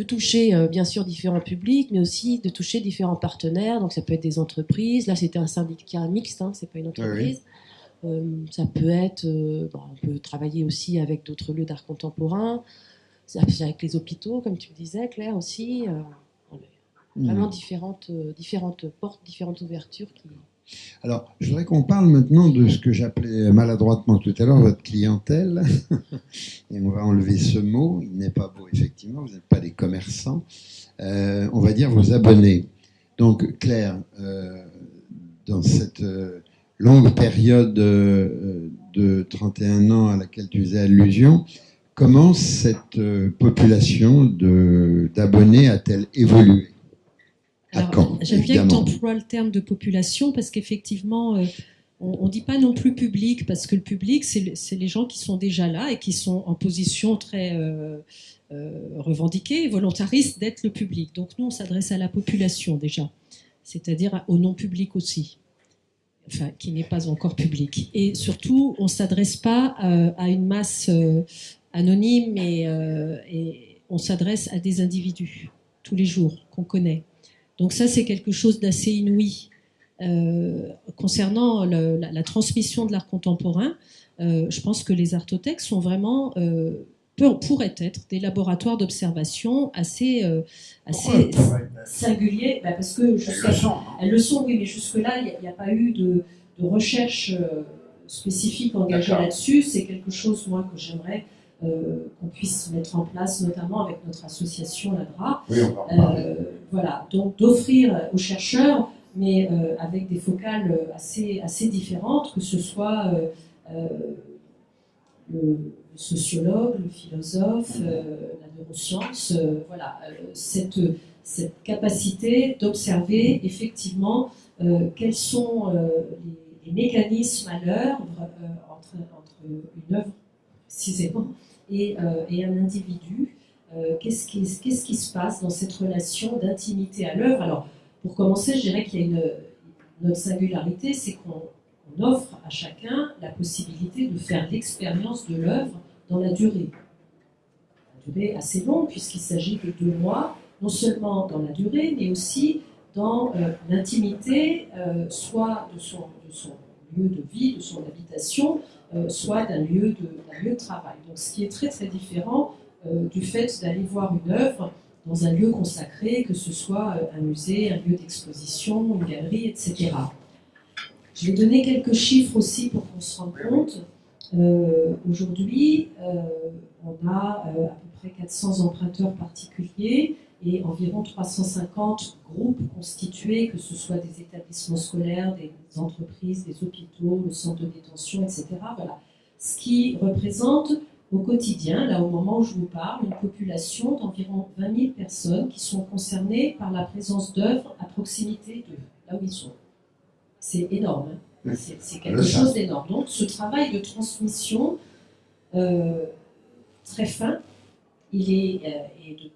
toucher bien sûr différents publics, mais aussi de toucher différents partenaires. Donc ça peut être des entreprises. Là, c'était un syndicat mixte, c'est pas une entreprise. Ça peut être, on peut travailler aussi avec d'autres lieux d'art contemporain, avec les hôpitaux, comme tu le disais, Claire aussi. Vraiment différentes portes, différentes ouvertures. Alors, je voudrais qu'on parle maintenant de ce que j'appelais maladroitement tout à l'heure votre clientèle. Et on va enlever ce mot, il n'est pas beau, effectivement, vous n'êtes pas des commerçants. On va dire vos abonnés. Donc, Claire, dans cette longue période de 31 ans à laquelle tu faisais allusion, comment cette population d'abonnés a-t-elle évolué? Alors, j'aime bien que tu emploies le terme de population parce qu'effectivement, on ne dit pas non plus public, parce que le public, c'est les gens qui sont déjà là et qui sont en position très revendiquée et volontariste d'être le public. Donc nous, on s'adresse à la population déjà, c'est-à-dire au non-public aussi, enfin, qui n'est pas encore public. Et surtout, on ne s'adresse pas à une masse anonyme et on s'adresse à des individus, tous les jours, qu'on connaît. Donc ça, c'est quelque chose d'assez inouï. Concernant la transmission de l'art contemporain, je pense que les artothèques sont vraiment, pourraient être des laboratoires d'observation assez singuliers, parce que elles le sont, oui, mais jusque-là, il n'y a pas eu de recherche spécifique engagée là-dessus. C'est quelque chose, moi, que j'aimerais qu'on puisse mettre en place, notamment avec notre association l'ADRA. Oui, on va en parler. Voilà, donc d'offrir aux chercheurs, mais avec des focales assez différentes, que ce soit le sociologue, le philosophe, la neuroscience, voilà, cette capacité d'observer effectivement quelles sont les mécanismes à l'œuvre entre une œuvre précisément et un individu. Qu'est-ce qui se passe dans cette relation d'intimité à l'œuvre? Alors, pour commencer, je dirais qu'il y a notre singularité, c'est qu'on offre à chacun la possibilité de faire l'expérience de l'œuvre dans la durée. Une durée assez longue, puisqu'il s'agit de 2 mois, non seulement dans la durée, mais aussi dans l'intimité, soit de son lieu de vie, de son habitation, soit d'un lieu de travail. Donc, ce qui est très très différent du fait d'aller voir une œuvre dans un lieu consacré, que ce soit un musée, un lieu d'exposition, une galerie, etc. Je vais donner quelques chiffres aussi pour qu'on se rende compte. Aujourd'hui, on a à peu près 400 emprunteurs particuliers et environ 350 groupes constitués, que ce soit des établissements scolaires, des entreprises, des hôpitaux, le centre de détention, etc. Voilà. Ce qui représente au quotidien, là au moment où je vous parle, une population d'environ 20 000 personnes qui sont concernées par la présence d'œuvres à proximité d'eux, là où ils sont. C'est énorme, hein. C'est quelque chose d'énorme. Donc ce travail de transmission très fin, il est et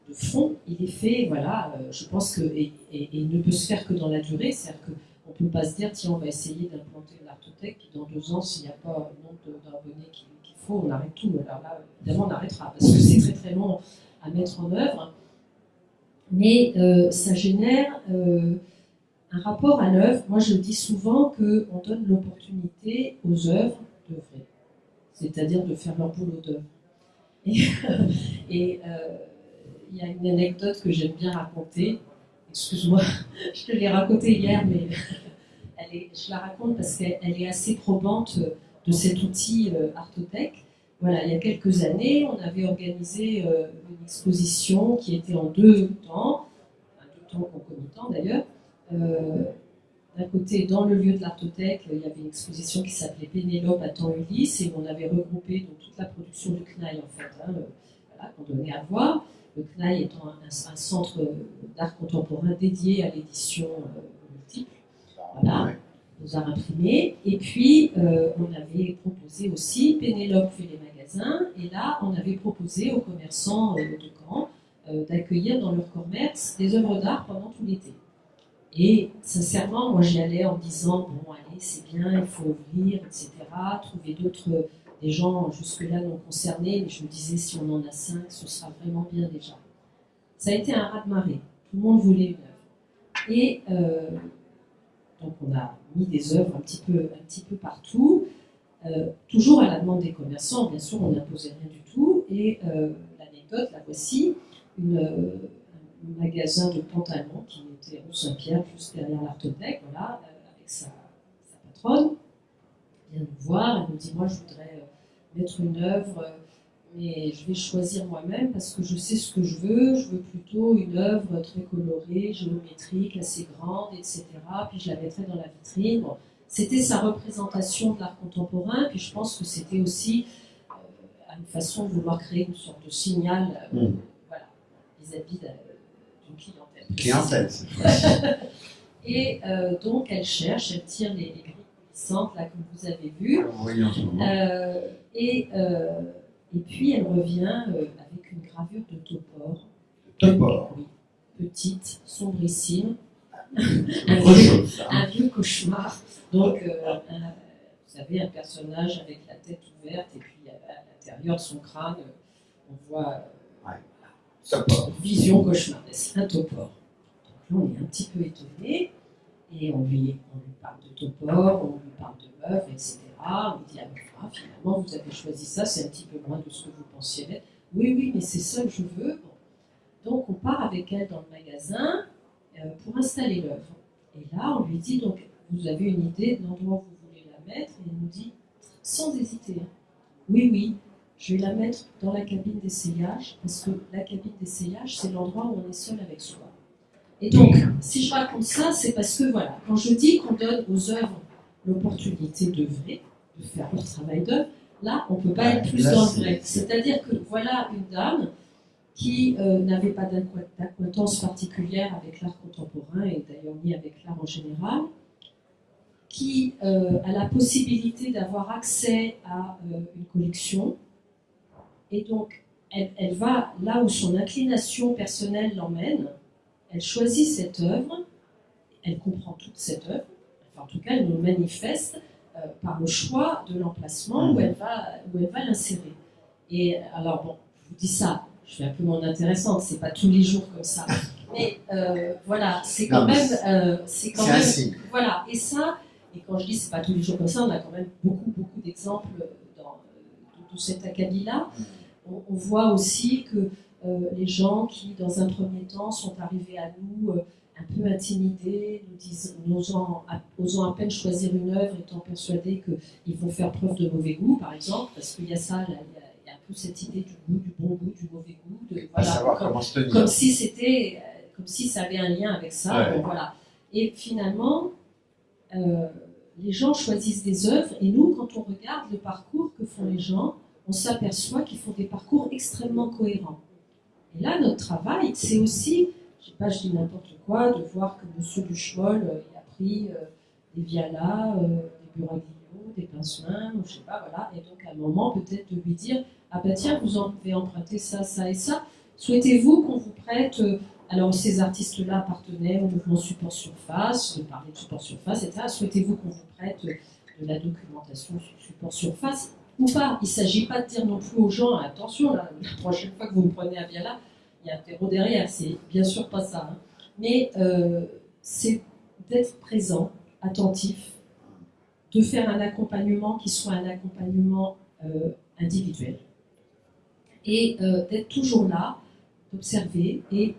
de fond, il est fait, voilà, je pense que et ne peut se faire que dans la durée, c'est-à-dire qu'on ne peut pas se dire tiens on va essayer d'implanter l'Artothèque, puis dans 2 ans s'il n'y a pas le nombre d'abonnés qu'il faut, on arrête tout. Alors là, évidemment on arrêtera, parce que c'est très très long à mettre en œuvre, mais ça génère un rapport à l'œuvre. Moi je dis souvent qu'on donne l'opportunité aux œuvres d'œuvrer, c'est-à-dire de faire leur boulot d'œuvre. Et il y a une anecdote que j'aime bien raconter. Excuse-moi, je te l'ai racontée hier, mais je la raconte parce qu'elle est assez probante de cet outil Artothèque. Voilà, il y a quelques années, on avait organisé une exposition qui était en 2 temps, 2 temps concomitants d'ailleurs. D'un côté, dans le lieu de l'Artothèque, il y avait une exposition qui s'appelait Pénélope à temps Ulysse, et on avait regroupé donc, toute la production du CNAI, en fait, hein, voilà, qu'on donnait à voir. Le CNAI étant un centre d'art contemporain dédié à l'édition multiple, voilà, aux arts imprimés. Et puis, on avait proposé aussi, Pénélope fait les magasins, et là, on avait proposé aux commerçants de Caen d'accueillir dans leur commerce des œuvres d'art pendant tout l'été. Et sincèrement, moi j'y allais en me disant, bon allez, c'est bien, il faut ouvrir, etc., trouver des gens jusque-là non concernés, mais je me disais, si on en a 5, ce sera vraiment bien déjà. Ça a été un raz-de-marée, tout le monde voulait une œuvre. Et donc on a mis des œuvres un petit peu partout, toujours à la demande des commerçants, bien sûr on n'imposait rien du tout, et l'anecdote, la voici, un magasin de pantalons qui était rue Saint-Pierre, juste derrière l'Artothèque, voilà, avec sa patronne, vient nous voir, elle nous dit, moi je voudrais mettre une œuvre, mais je vais choisir moi-même parce que je sais ce que je veux plutôt une œuvre très colorée, géométrique, assez grande, etc. Puis je la mettrai dans la vitrine. Bon, c'était sa représentation de l'art contemporain, puis je pense que c'était aussi une façon de vouloir créer une sorte de signal voilà, vis-à-vis d'une clientèle. Clientèle, cette fois-ci. Et donc elle cherche, elle tire les grilles coulissantes là comme vous avez vu. Oui, en ce moment. Et puis elle revient avec une gravure de Topor. Topor. Oui, petite, sombrissime. Un vieux cauchemar. Donc, vous savez, un personnage avec la tête ouverte et puis à l'intérieur de son crâne, on voit Topor. Vision cauchemardesque, un Topor. Donc là, on est un petit peu étonné et on lui parle de Topor, on lui parle de meuf, etc. On lui dit, finalement, vous avez choisi ça, c'est un petit peu moins de ce que vous pensiez être. Oui, mais c'est ça que je veux. Bon. Donc, on part avec elle dans le magasin pour installer l'œuvre. Et là, on lui dit, donc, vous avez une idée de l'endroit où vous voulez la mettre? Et elle nous dit, sans hésiter, oui, je vais la mettre dans la cabine d'essayage, parce que la cabine d'essayage, c'est l'endroit où on est seul avec soi. Et donc, si je raconte ça, c'est parce que, voilà, quand je dis qu'on donne aux œuvres l'opportunité d'œuvrer, de faire leur travail d'œuvre, là, on ne peut pas être plus dans le vrai. C'est-à-dire que, voilà une dame qui n'avait pas d'acquaintance particulière avec l'art contemporain, et d'ailleurs ni avec l'art en général, qui a la possibilité d'avoir accès à une collection. Et donc, elle va là où son inclination personnelle l'emmène, elle choisit cette œuvre, elle comprend toute cette œuvre, enfin, en tout cas, elle nous manifeste par le choix de l'emplacement où elle va l'insérer. Et alors, bon, je vous dis ça, je fais un peu mon intéressante, c'est pas tous les jours comme ça. Mais voilà, c'est quand même. C'est quand même. Voilà, et ça, et quand je dis c'est pas tous les jours comme ça, on a quand même beaucoup d'exemples de cet acabit-là. On voit aussi que les gens qui, dans un premier temps, sont arrivés à nous un peu intimidés, osant à peine choisir une œuvre, étant persuadés qu'ils vont faire preuve de mauvais goût, par exemple, parce qu'il y a ça, là, il y a un peu cette idée du goût, du bon goût, du mauvais goût, voilà, savoir comment se tenir. Comme si ça avait un lien avec ça. Ouais. Bon, voilà. Et finalement, les gens choisissent des œuvres, et nous, quand on regarde le parcours que font les gens, on s'aperçoit qu'ils font des parcours extrêmement cohérents. Et là, notre travail, c'est aussi, je sais pas, je dis n'importe quoi, de voir que M. Duchemol il a pris des Viala, des Buraglio, des Pincemin, ou je sais pas, voilà. Et donc, à un moment, peut-être de lui dire, ah ben tiens, vous avez emprunté ça, ça et ça. Souhaitez-vous qu'on vous prête... alors, ces artistes-là appartenaient au mouvement Support Surface, de parler de Support Surface, etc. Souhaitez-vous qu'on vous prête de la documentation sur Support Surface ou pas? Il ne s'agit pas de dire non plus aux gens, attention, là, la prochaine fois que vous me prenez à Viala, il y a un terreau derrière, c'est bien sûr pas ça. Hein. Mais c'est d'être présent, attentif, de faire un accompagnement qui soit un accompagnement individuel. Et d'être toujours là, d'observer et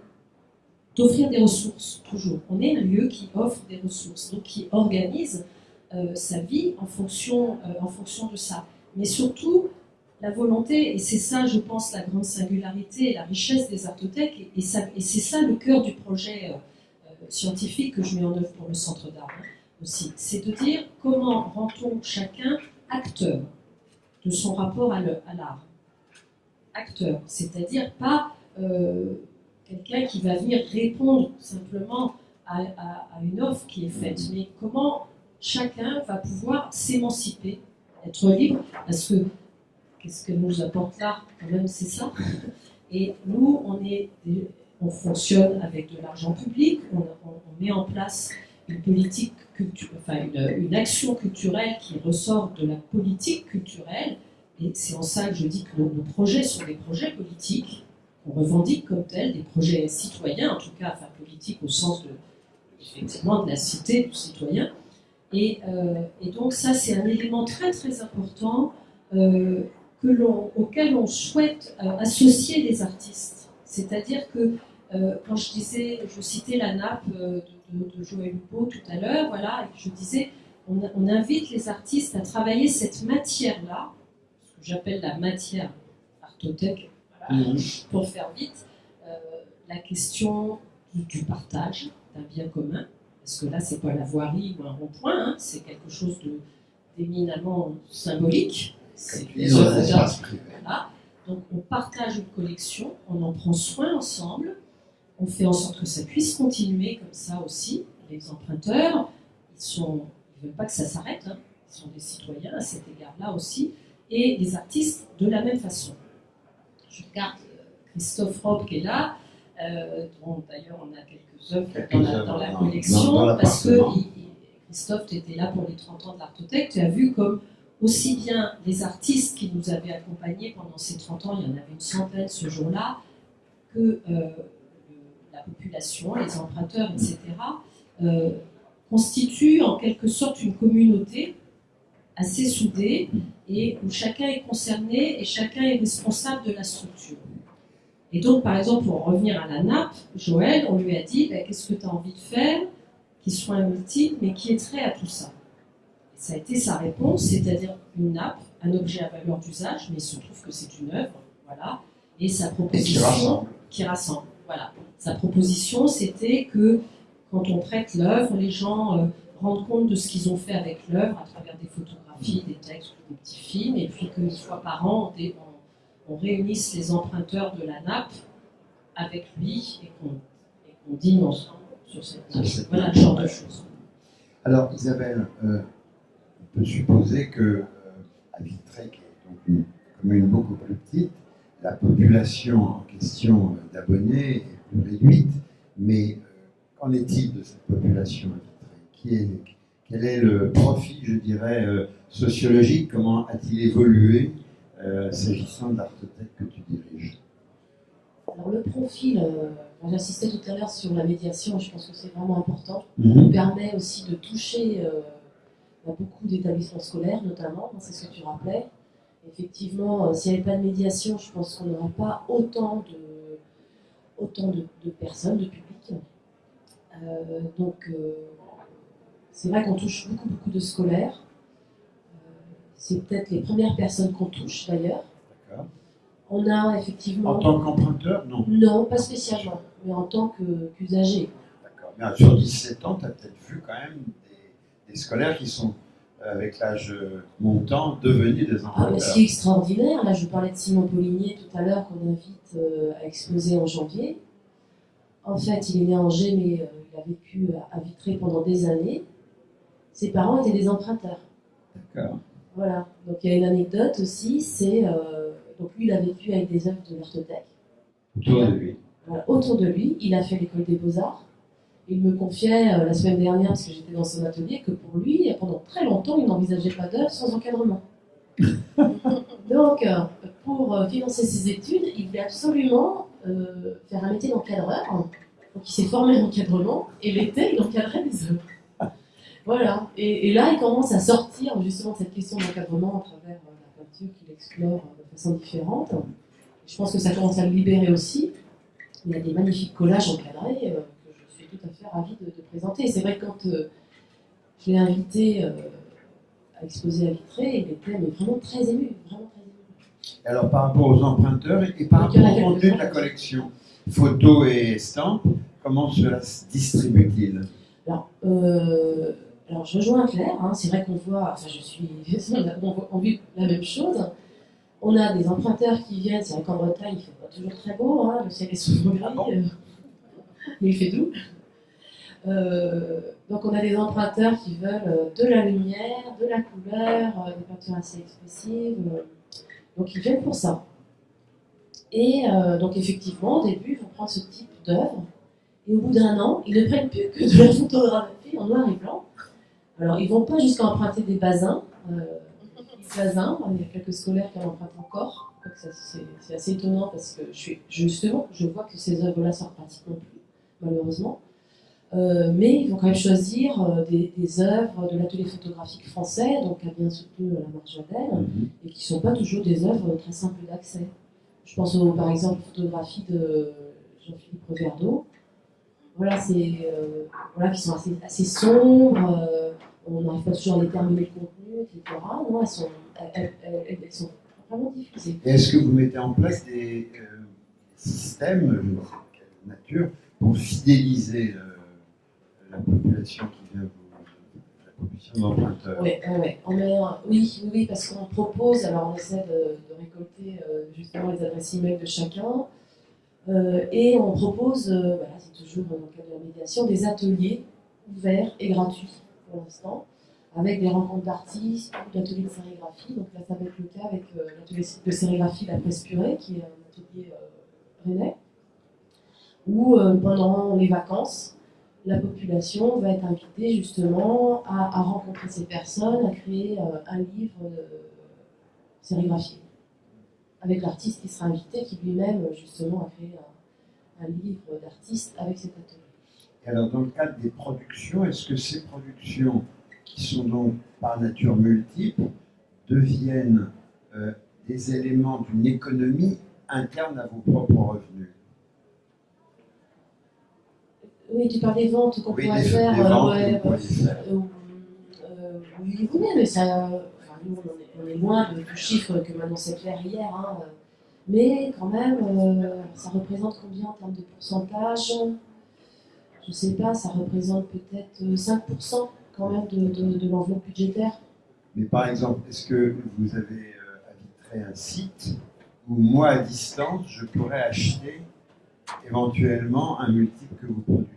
d'offrir des ressources, toujours. On est un lieu qui offre des ressources, donc qui organise sa vie en fonction de ça. Mais surtout, la volonté, et c'est ça, je pense, la grande singularité et la richesse des artothèques, et c'est ça le cœur du projet scientifique que je mets en œuvre pour le Centre d'art aussi, c'est de dire comment rend-on chacun acteur de son rapport à l'art. Acteur, c'est-à-dire pas quelqu'un qui va venir répondre simplement à une offre qui est faite, mais comment chacun va pouvoir s'émanciper, être libre, parce que qu'est-ce que nous apporte l'art, quand même, c'est ça. Et nous, on fonctionne avec de l'argent public, on met en place une politique une action culturelle qui ressort de la politique culturelle, et c'est en ça que je dis que nos projets sont des projets politiques, qu'on revendique comme tels, des projets citoyens, en tout cas, enfin politiques au sens effectivement de la cité du citoyen. Et donc ça, c'est un élément très très important auquel on souhaite associer les artistes. C'est-à-dire que quand je citais la nappe de Joël Hupeau tout à l'heure, voilà, et je disais, on invite les artistes à travailler cette matière-là, ce que j'appelle la matière artothèque, voilà, pour faire vite, la question du partage d'un bien commun, parce que là, c'est pas la voirie ou un rond-point, hein, c'est quelque chose d'éminemment symbolique. C'est voilà. Donc, on partage une collection, on en prend soin ensemble, on fait en sorte que ça puisse continuer comme ça aussi. Les emprunteurs, ils ne veulent pas que ça s'arrête, hein. Ils sont des citoyens à cet égard-là aussi, et les artistes de la même façon. Je regarde Christophe Rob qui est là, dont d'ailleurs on a quelques œuvres dans la collection, parce que Christophe, était là pour les 30 ans de l'Artothèque, tu as vu comme aussi bien les artistes qui nous avaient accompagnés pendant ces 30 ans, il y en avait une centaine ce jour-là, que la population, les emprunteurs, etc., constituent en quelque sorte une communauté assez soudée et où chacun est concerné et chacun est responsable de la structure. Et donc, par exemple, pour en revenir à la nappe, Joël, on lui a dit qu'est-ce que tu as envie de faire qui soit un multiple, mais qui est trait à tout ça. Et ça a été sa réponse, c'est-à-dire une nappe, un objet à valeur d'usage, mais il se trouve que c'est une œuvre, voilà, et sa proposition qui rassemble. Voilà. Sa proposition, c'était que quand on prête l'œuvre, les gens rendent compte de ce qu'ils ont fait avec l'œuvre à travers des photographies, des textes, des petits films, et puis qu'une fois par an, on réunisse les emprunteurs de la nappe avec lui et qu'on dîne ensemble sur cette nappe. Voilà le genre de choses. Alors, Isabelle, on peut supposer que à Vitré, qui est donc une commune beaucoup plus petite, la population en question d'abonnés est plus réduite, mais qu'en est-il de cette population à Vitré? Quel est le profil, je dirais, sociologique? Comment a-t-il évolué s'agissant de l'Artothèque que tu diriges? Alors le profil, j'insistais tout à l'heure sur la médiation, je pense que c'est vraiment important. Ça permet aussi de toucher beaucoup d'établissements scolaires, notamment, c'est ce que tu rappelais. Effectivement, s'il n'y avait pas de médiation, je pense qu'on n'aurait pas autant de personnes, de public. Donc, c'est vrai qu'on touche beaucoup de scolaires. C'est peut-être les premières personnes qu'on touche, d'ailleurs. D'accord. On a effectivement... En tant qu'emprunteur, non? Non, pas spécialement, mais en tant qu'usager. D'accord. Mais sur 17 ans, tu as peut-être vu quand même des scolaires qui sont, avec l'âge montant, devenus des emprunteurs. Ah, mais ce qui est extraordinaire, là je parlais de Simon Poligné tout à l'heure, qu'on invite à exposer en janvier. En fait, il est né à Angers, mais il a vécu à Vitré pendant des années. Ses parents étaient des emprunteurs. D'accord. Voilà. Donc il y a une anecdote aussi, c'est... donc lui, il a vécu avec des œuvres de l'Artothèque. Autour de lui. Voilà, autour de lui, il a fait l'école des Beaux-Arts. Il me confiait la semaine dernière, parce que j'étais dans son atelier, que pour lui, pendant très longtemps, il n'envisageait pas d'œuvre sans encadrement. Donc, pour financer ses études, il voulait absolument faire un métier d'encadreur. Donc, il s'est formé en encadrement, et l'été, il encadrait des œuvres. Voilà. Et là, il commence à sortir justement de cette question d'encadrement à travers la peinture qu'il explore de façon différente. Je pense que ça commence à le libérer aussi. Il y a des magnifiques collages encadrés que je suis tout à fait ravie de présenter. C'est vrai que quand je l'ai invité à exposer à Vitré, il était vraiment très ému. Vraiment très ému. Alors, par rapport aux emprunteurs et par rapport au contenu de la collection, photos et estampes, comment cela se distribue-t-il? Alors, je rejoins Claire, hein, c'est vrai qu'on voit, enfin on vit la même chose. On a des emprunteurs qui viennent, c'est vrai qu'en Bretagne, il ne fait pas toujours très beau, hein, le ciel est souvent gris, mais il fait doux. Donc on a des emprunteurs qui veulent de la lumière, de la couleur, des peintures assez expressives, donc ils viennent pour ça. Et donc effectivement, au début, ils vont prendre ce type d'œuvre, et au bout d'un an, ils ne prennent plus que de la photographie en noir et blanc. Alors ils ne vont pas jusqu'à emprunter des basins, il y a quelques scolaires qui en empruntent encore. C'est assez étonnant parce que je vois que ces œuvres-là sortent pratiquement plus, malheureusement. Mais ils vont quand même choisir des œuvres de l'atelier photographique français, donc qui a bien soutenu la Marche Vadel, et qui ne sont pas toujours des œuvres très simples d'accès. Je pense par exemple aux photographies de Jean-Philippe Reverdeau. Voilà, qui sont assez sombres. On n'arrive pas toujours à déterminer le contenu, etc. Non, elles sont vraiment diffusées. Est-ce que vous mettez en place des systèmes, je ne sais pas quelle nature, pour fidéliser la population qui vient la population d'emprunteurs? Oui, parce qu'on propose, alors on essaie de récolter justement les adresses e-mail de chacun, et on propose, c'est toujours dans le cadre de la médiation, des ateliers ouverts et gratuits pour l'instant, avec des rencontres d'artistes ou d'ateliers de sérigraphie. Donc là, ça va être le cas avec l'atelier de sérigraphie La Presse Purée, qui est un atelier rennais, où pendant les vacances, la population va être invitée justement à rencontrer ces personnes, à créer un livre sérigraphié, avec l'artiste qui sera invité, qui lui-même justement a créé un livre d'artiste avec cet atelier. Et alors, dans le cadre des productions, est-ce que ces productions, qui sont donc par nature multiples, deviennent des éléments d'une économie interne à vos propres revenus? Oui, tu parles des ventes qu'on pourrait faire. Oui, mais ça, nous, on est loin du chiffre que m'annonçait Claire hier. Hein, mais quand même, ça représente combien en termes de pourcentage? Je ne sais pas, ça représente peut-être 5% quand même de l'enveloppe budgétaire. Mais par exemple, est-ce que vous avez à Vitré un site où moi, à distance, je pourrais acheter éventuellement un multiple que vous produisez?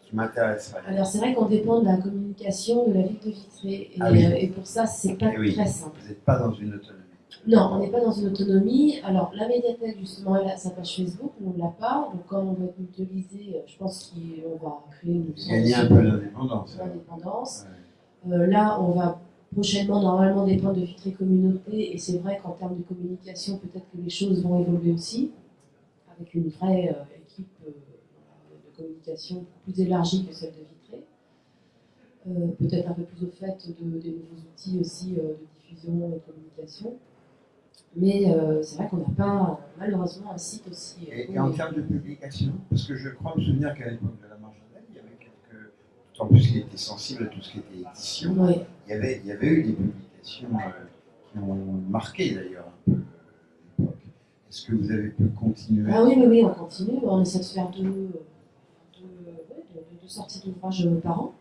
qui m'intéresserait. Alors c'est vrai qu'on dépend de la communication de la ville de Vitré. Et, Ah oui. et pour ça, c'est pas Eh oui. très simple. Vous n'êtes pas dans une autonomie. Non, on n'est pas dans une autonomie. Alors, la médiathèque, justement, elle a sa page Facebook, on ne l'a pas. Donc, quand on va être mutualisé, je pense qu'on va créer une Gagner un peu d'indépendance. d'indépendance. Ouais. Là, on va prochainement, normalement, dépendre de Vitré Communauté. Et c'est vrai qu'en termes de communication, peut-être que les choses vont évoluer aussi, avec une vraie équipe de communication plus élargie que celle de Vitré. Peut-être un peu plus au fait des nouveaux outils aussi de diffusion et de communication. Mais c'est vrai qu'on n'a pas, malheureusement, un site aussi. Et en termes de publication, parce que je crois me souvenir qu'à l'époque de la Marjolaine, il y avait quelques. En plus, il était sensible à tout ce qui était édition. Oui. Il y avait eu des publications qui ont marqué d'ailleurs un peu l'époque. Est-ce que vous avez pu continuer? Ah oui, on continue. On essaie de faire deux sorties d'ouvrages par an.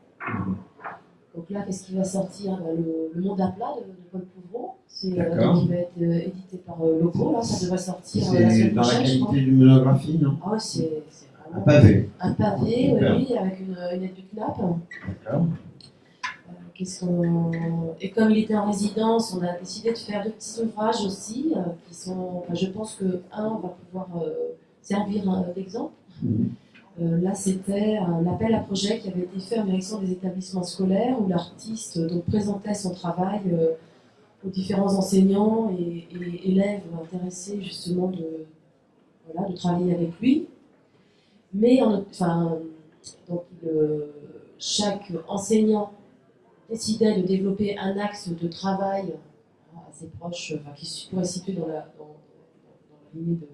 Donc là, qu'est-ce qui va sortir? Le Monde à plat de Paul Pouvreau. C'est donc qui va être édité par Loco. Là, ça devrait sortir la C'est semaine dans la prochaine, je crois. qualité d'une monographie, non? Ah ouais, c'est Un vraiment pavé. un pavé, Super. oui, avec une aide du CNAP. D'accord. Et comme il était en résidence, on a décidé de faire deux petits ouvrages aussi, qui sont, je pense que un va pouvoir servir d'exemple. Là, c'était un appel à projet qui avait été fait en direction des établissements scolaires où l'artiste donc présentait son travail aux différents enseignants et élèves intéressés justement de travailler avec lui. Mais chaque enseignant décidait de développer un axe de travail assez proche, qui pourrait se situer dans la lignée de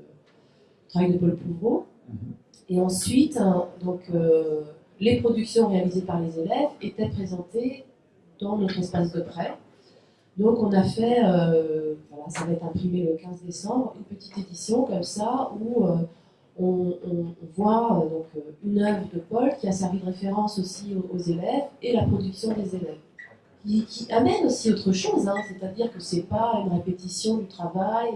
travail de Paul Pouvreau. Et ensuite, les productions réalisées par les élèves étaient présentées dans notre espace de prêt. Donc on a fait, ça va être imprimé le 15 décembre, une petite édition comme ça où on voit une œuvre de Paul qui a servi de référence aussi aux élèves et la production des élèves. Qui amène aussi autre chose, c'est-à-dire que c'est pas une répétition du travail.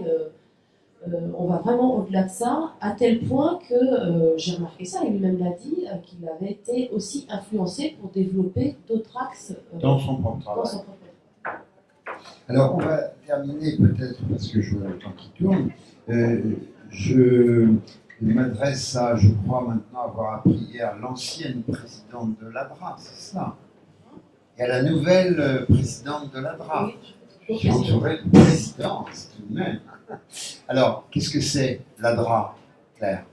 On va vraiment au-delà de ça, à tel point que j'ai remarqué ça, et lui-même l'a dit, qu'il avait été aussi influencé pour développer d'autres axes Dans son propre travail. Alors, on va terminer peut-être, parce que je vois le temps qui tourne. Je m'adresse à, je crois maintenant avoir appris hier, l'ancienne présidente de l'ADRA, c'est ça? Et à la nouvelle présidente de l'ADRA. Oui, je suis entouré de présidence tout de même. Alors, qu'est-ce que c'est l'ADRA, Claire?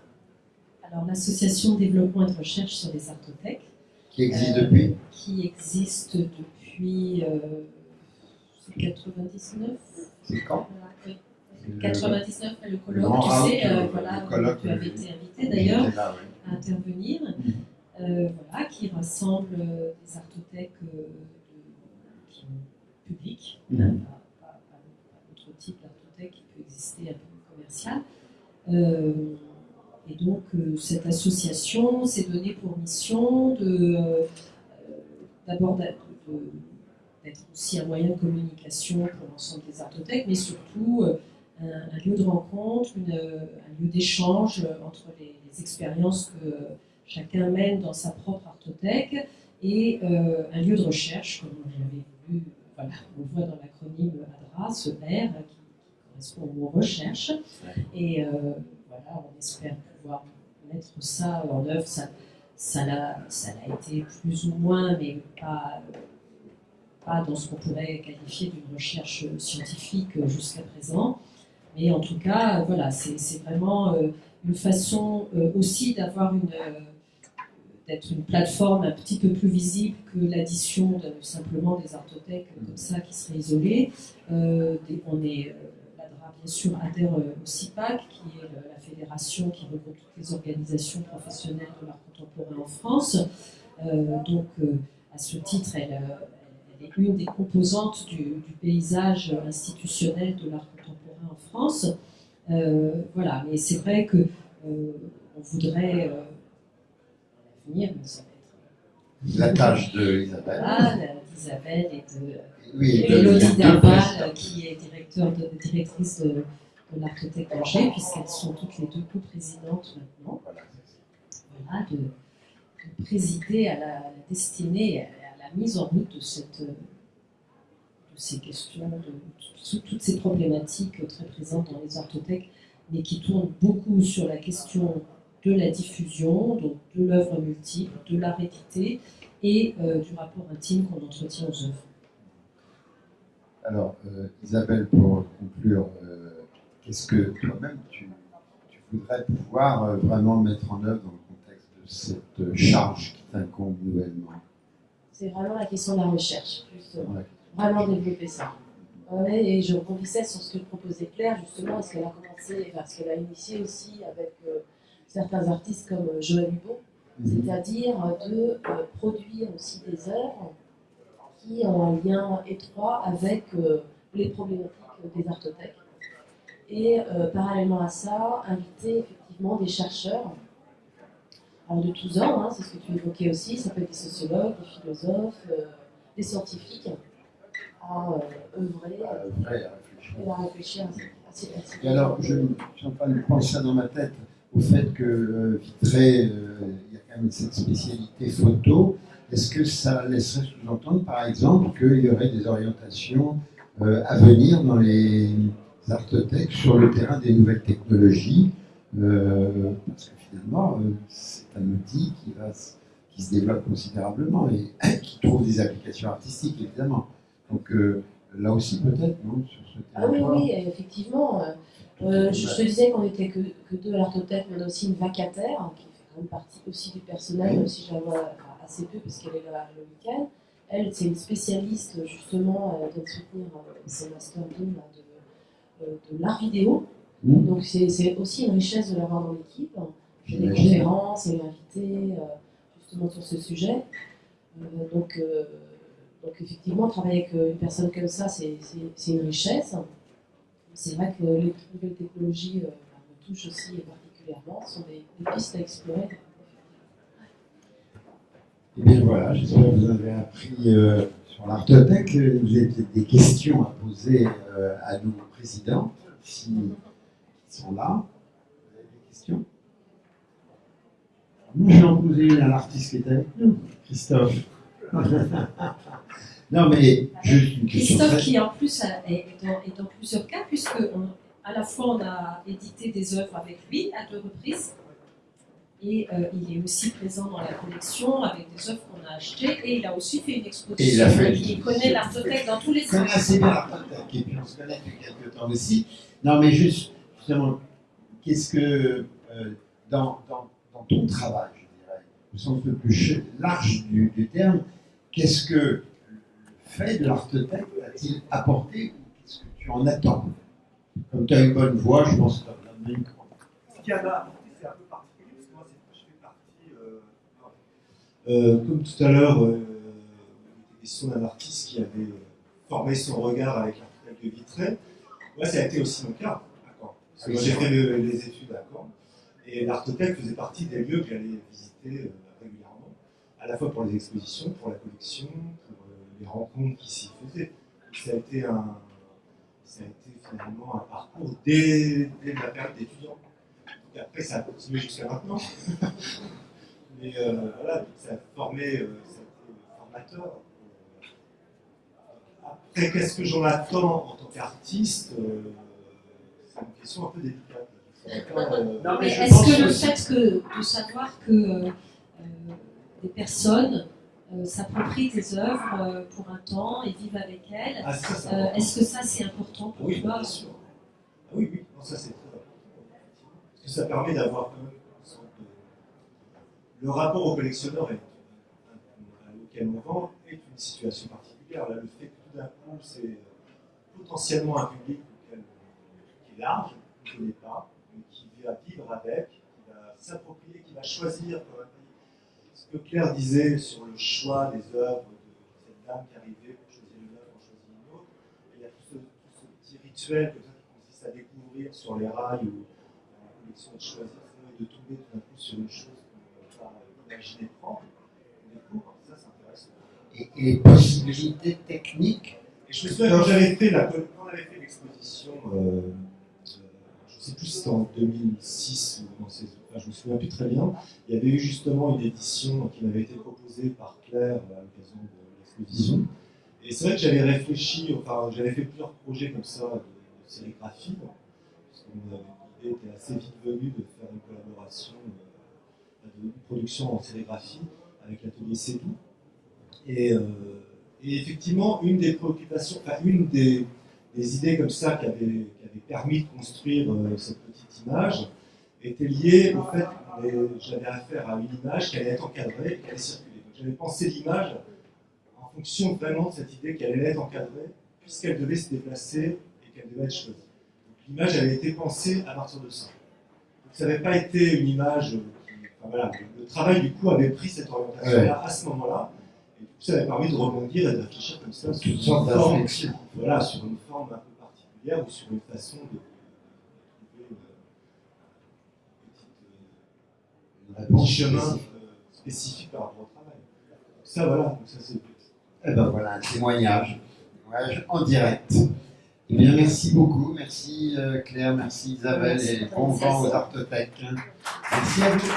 Alors, l'Association de développement et de recherche sur les artothèques. Qui existe depuis? Qui existe depuis 99. C'est quand? 99, le colloque, tu sais, tu avais été invité d'ailleurs à intervenir, qui rassemble des artothèques qui sont publiques, pas d'autres types d'artothèques qui peut exister un peu commercial. Et donc, cette association s'est donnée pour mission d'abord d'être aussi un moyen de communication pour l'ensemble des artothèques, mais surtout un lieu de rencontre, un lieu d'échange entre les expériences que chacun mène dans sa propre artothèque et un lieu de recherche, comme je l'avais vu, on le voit dans l'acronyme ADRA, ce R qui correspond au mot recherche. Et on espère pouvoir mettre ça en œuvre. Ça l'a été plus ou moins, mais pas dans ce qu'on pourrait qualifier d'une recherche scientifique jusqu'à présent. Mais en tout cas, c'est vraiment une façon aussi d'être une plateforme un petit peu plus visible que l'addition simplement des artothèques comme ça qui seraient isolées. L'ADRA, bien sûr, adhère au CIPAC, qui est la fédération qui regroupe toutes les organisations professionnelles de l'art contemporain en France. À ce titre, elle est une des composantes du paysage institutionnel de l'art contemporain en France. Mais c'est vrai que on voudrait à l'avenir, mais ça va être la tâche d'Isabelle. d'Isabelle et de Elodie Derval, qui est directrice de l'Artothèque d'Angers, puisqu'elles sont toutes les deux co-présidentes maintenant. De présidé à la destinée, à la mise en route de ces questions, de toutes ces problématiques très présentes dans les artothèques, mais qui tournent beaucoup sur la question de la diffusion, donc de l'œuvre multiple, de la réédité et du rapport intime qu'on entretient aux œuvres. Alors, Isabelle, pour conclure, qu'est-ce que toi-même tu voudrais pouvoir vraiment mettre en œuvre dans le contexte de cette charge qui t'incombe nouvellement? C'est vraiment la question de la recherche, justement. Ouais. Vraiment développer ça. Ouais, et je rebondissais sur ce que proposait Claire, justement, parce qu'elle a commencé, parce qu'elle a initié aussi avec certains artistes comme Joël Hubo, c'est-à-dire de produire aussi des œuvres qui ont un lien étroit avec les problématiques des artothèques. Et parallèlement à ça, inviter effectivement des chercheurs, alors de tous ordres, hein, c'est ce que tu évoquais aussi, ça peut être des sociologues, des philosophes, des scientifiques, à œuvrer et à réfléchir à ces questions. Et alors, je suis en train de penser ça dans ma tête, au fait que Vitré, il y a quand même cette spécialité photo. Est-ce que ça laisserait sous-entendre, par exemple, qu'il y aurait des orientations à venir dans les artothèques sur le terrain des nouvelles technologies, parce que finalement, c'est un outil qui se développe considérablement et qui trouve des applications artistiques, évidemment. Donc là aussi, peut-être, non, sur ce territoire. Ah oui, effectivement. Je te disais qu'on n'était que deux à l'artothèque, mais on a aussi une vacataire, hein, qui fait quand même partie aussi du personnel, même si je la vois assez peu, parce qu'elle est là le week-end. Elle, c'est une spécialiste, justement, elle vient de soutenir ses Master 2 de l'art vidéo. Donc c'est aussi une richesse de l'avoir dans l'équipe. J'ai des conférences, elle est invitée justement sur ce sujet. Donc effectivement, travailler avec une personne comme ça, c'est une richesse. C'est vrai que les nouvelles technologies me touchent aussi particulièrement. Ce sont des pistes à explorer. Eh bien voilà, j'espère que vous avez appris sur l'artothèque. Vous avez des questions à poser à nos présidents, s'ils sont là. Vous avez des questions? Moi, je vais en poser une à l'artiste qui est avec nous, Christophe. Non, mais juste une question. Christophe, qui en plus est dans plusieurs cas, puisque à la fois on a édité des œuvres avec lui à 2 reprises, et il est aussi présent dans la collection avec des œuvres qu'on a achetées, et il a aussi fait une exposition. Il connaît l'artothèque dans tous les sens. Il connaît assez bien l'artothèque, et puis on se connaît depuis quelques temps aussi. Non, mais justement, qu'est-ce que, dans ton travail, je dirais, au sens le plus large du terme, qu'est-ce que le fait de l'artothèque a-t-il apporté, ou qu'est-ce que tu en attends? Comme tu as une bonne voix, je pense que tu as plein de micro. Ce qui a apporté, c'est un peu particulier, parce que moi, je fais partie, comme tout à l'heure, il était question d'un artiste qui avait formé son regard avec l'artothèque de Vitré. Moi, ça a été aussi mon cas à Caen. Parce que moi, j'ai fait les études à Caen, et l'artothèque faisait partie des lieux que j'allais visiter régulièrement, à la fois pour les expositions, pour la collection, pour les rencontres qui s'y faisaient. Ça a été finalement un parcours dès ma période d'étudiant. Après, ça a continué jusqu'à maintenant. Mais voilà, ça a formé, ça a été formateur. Après, qu'est-ce que j'en attends en tant qu'artiste? C'est une question un peu délicate. Non, mais est-ce que le fait de savoir que des personnes s'approprient tes œuvres pour un temps et vivent avec elles, est-ce que ça c'est important pour toi? Bien sûr. Oui, non, ça c'est très important. Parce que ça permet d'avoir quand même une sorte de... Le rapport au collectionneur auquel on vend est une situation particulière. Là, le fait que tout d'un coup, c'est potentiellement un public qui est large, qui ne connaît pas, mais qui va vivre avec, qui va s'approprier, qui va choisir. Ce que Claire disait sur le choix des œuvres de cette dame qui arrivait pour choisir une œuvre, pour choisir une autre, et il y a tout ce petit rituel comme ça, qui consiste à découvrir sur les rails ou dans la collection de choisir, et de tomber tout d'un coup sur une chose qu'on ne va pas imaginer prendre. On découvre, ça c'est intéressant. Et les possibilités techniques. Et je me souviens quand on avait fait l'exposition, je ne sais plus si c'était en 2006 ou dans ces, enfin, je me souviens plus très bien. Il y avait eu justement une édition qui m'avait été proposée par Claire à l'occasion de l'exposition. Et c'est vrai que j'avais réfléchi, enfin j'avais fait plusieurs projets comme ça de sérigraphie, parce que l'idée était assez vite venue de faire une collaboration, de production en sérigraphie avec l'atelier Cédou. Et effectivement, une des préoccupations, enfin une des idées comme ça qui avait permis de construire cette petite image était liée au fait que j'avais affaire à une image qui allait être encadrée et qui allait circuler. Donc j'avais pensé l'image en fonction vraiment de cette idée qu'elle allait être encadrée, puisqu'elle devait se déplacer et qu'elle devait être choisie. Donc l'image avait été pensée à partir de ça. Donc ça n'avait pas été une image qui, enfin, voilà, le travail du coup avait pris cette orientation-là à ce moment-là. Et du coup, ça avait permis de rebondir et de réfléchir comme ça sur une forme, voilà, sur une forme un peu particulière ou sur une façon de trouver un petit chemin spécifique par rapport au travail. Donc ça, voilà, donc ça c'est. Eh ben voilà, un témoignage en direct. Eh bien, merci beaucoup, merci Claire, merci Isabelle et bon vent aux Artothèques. Merci à vous.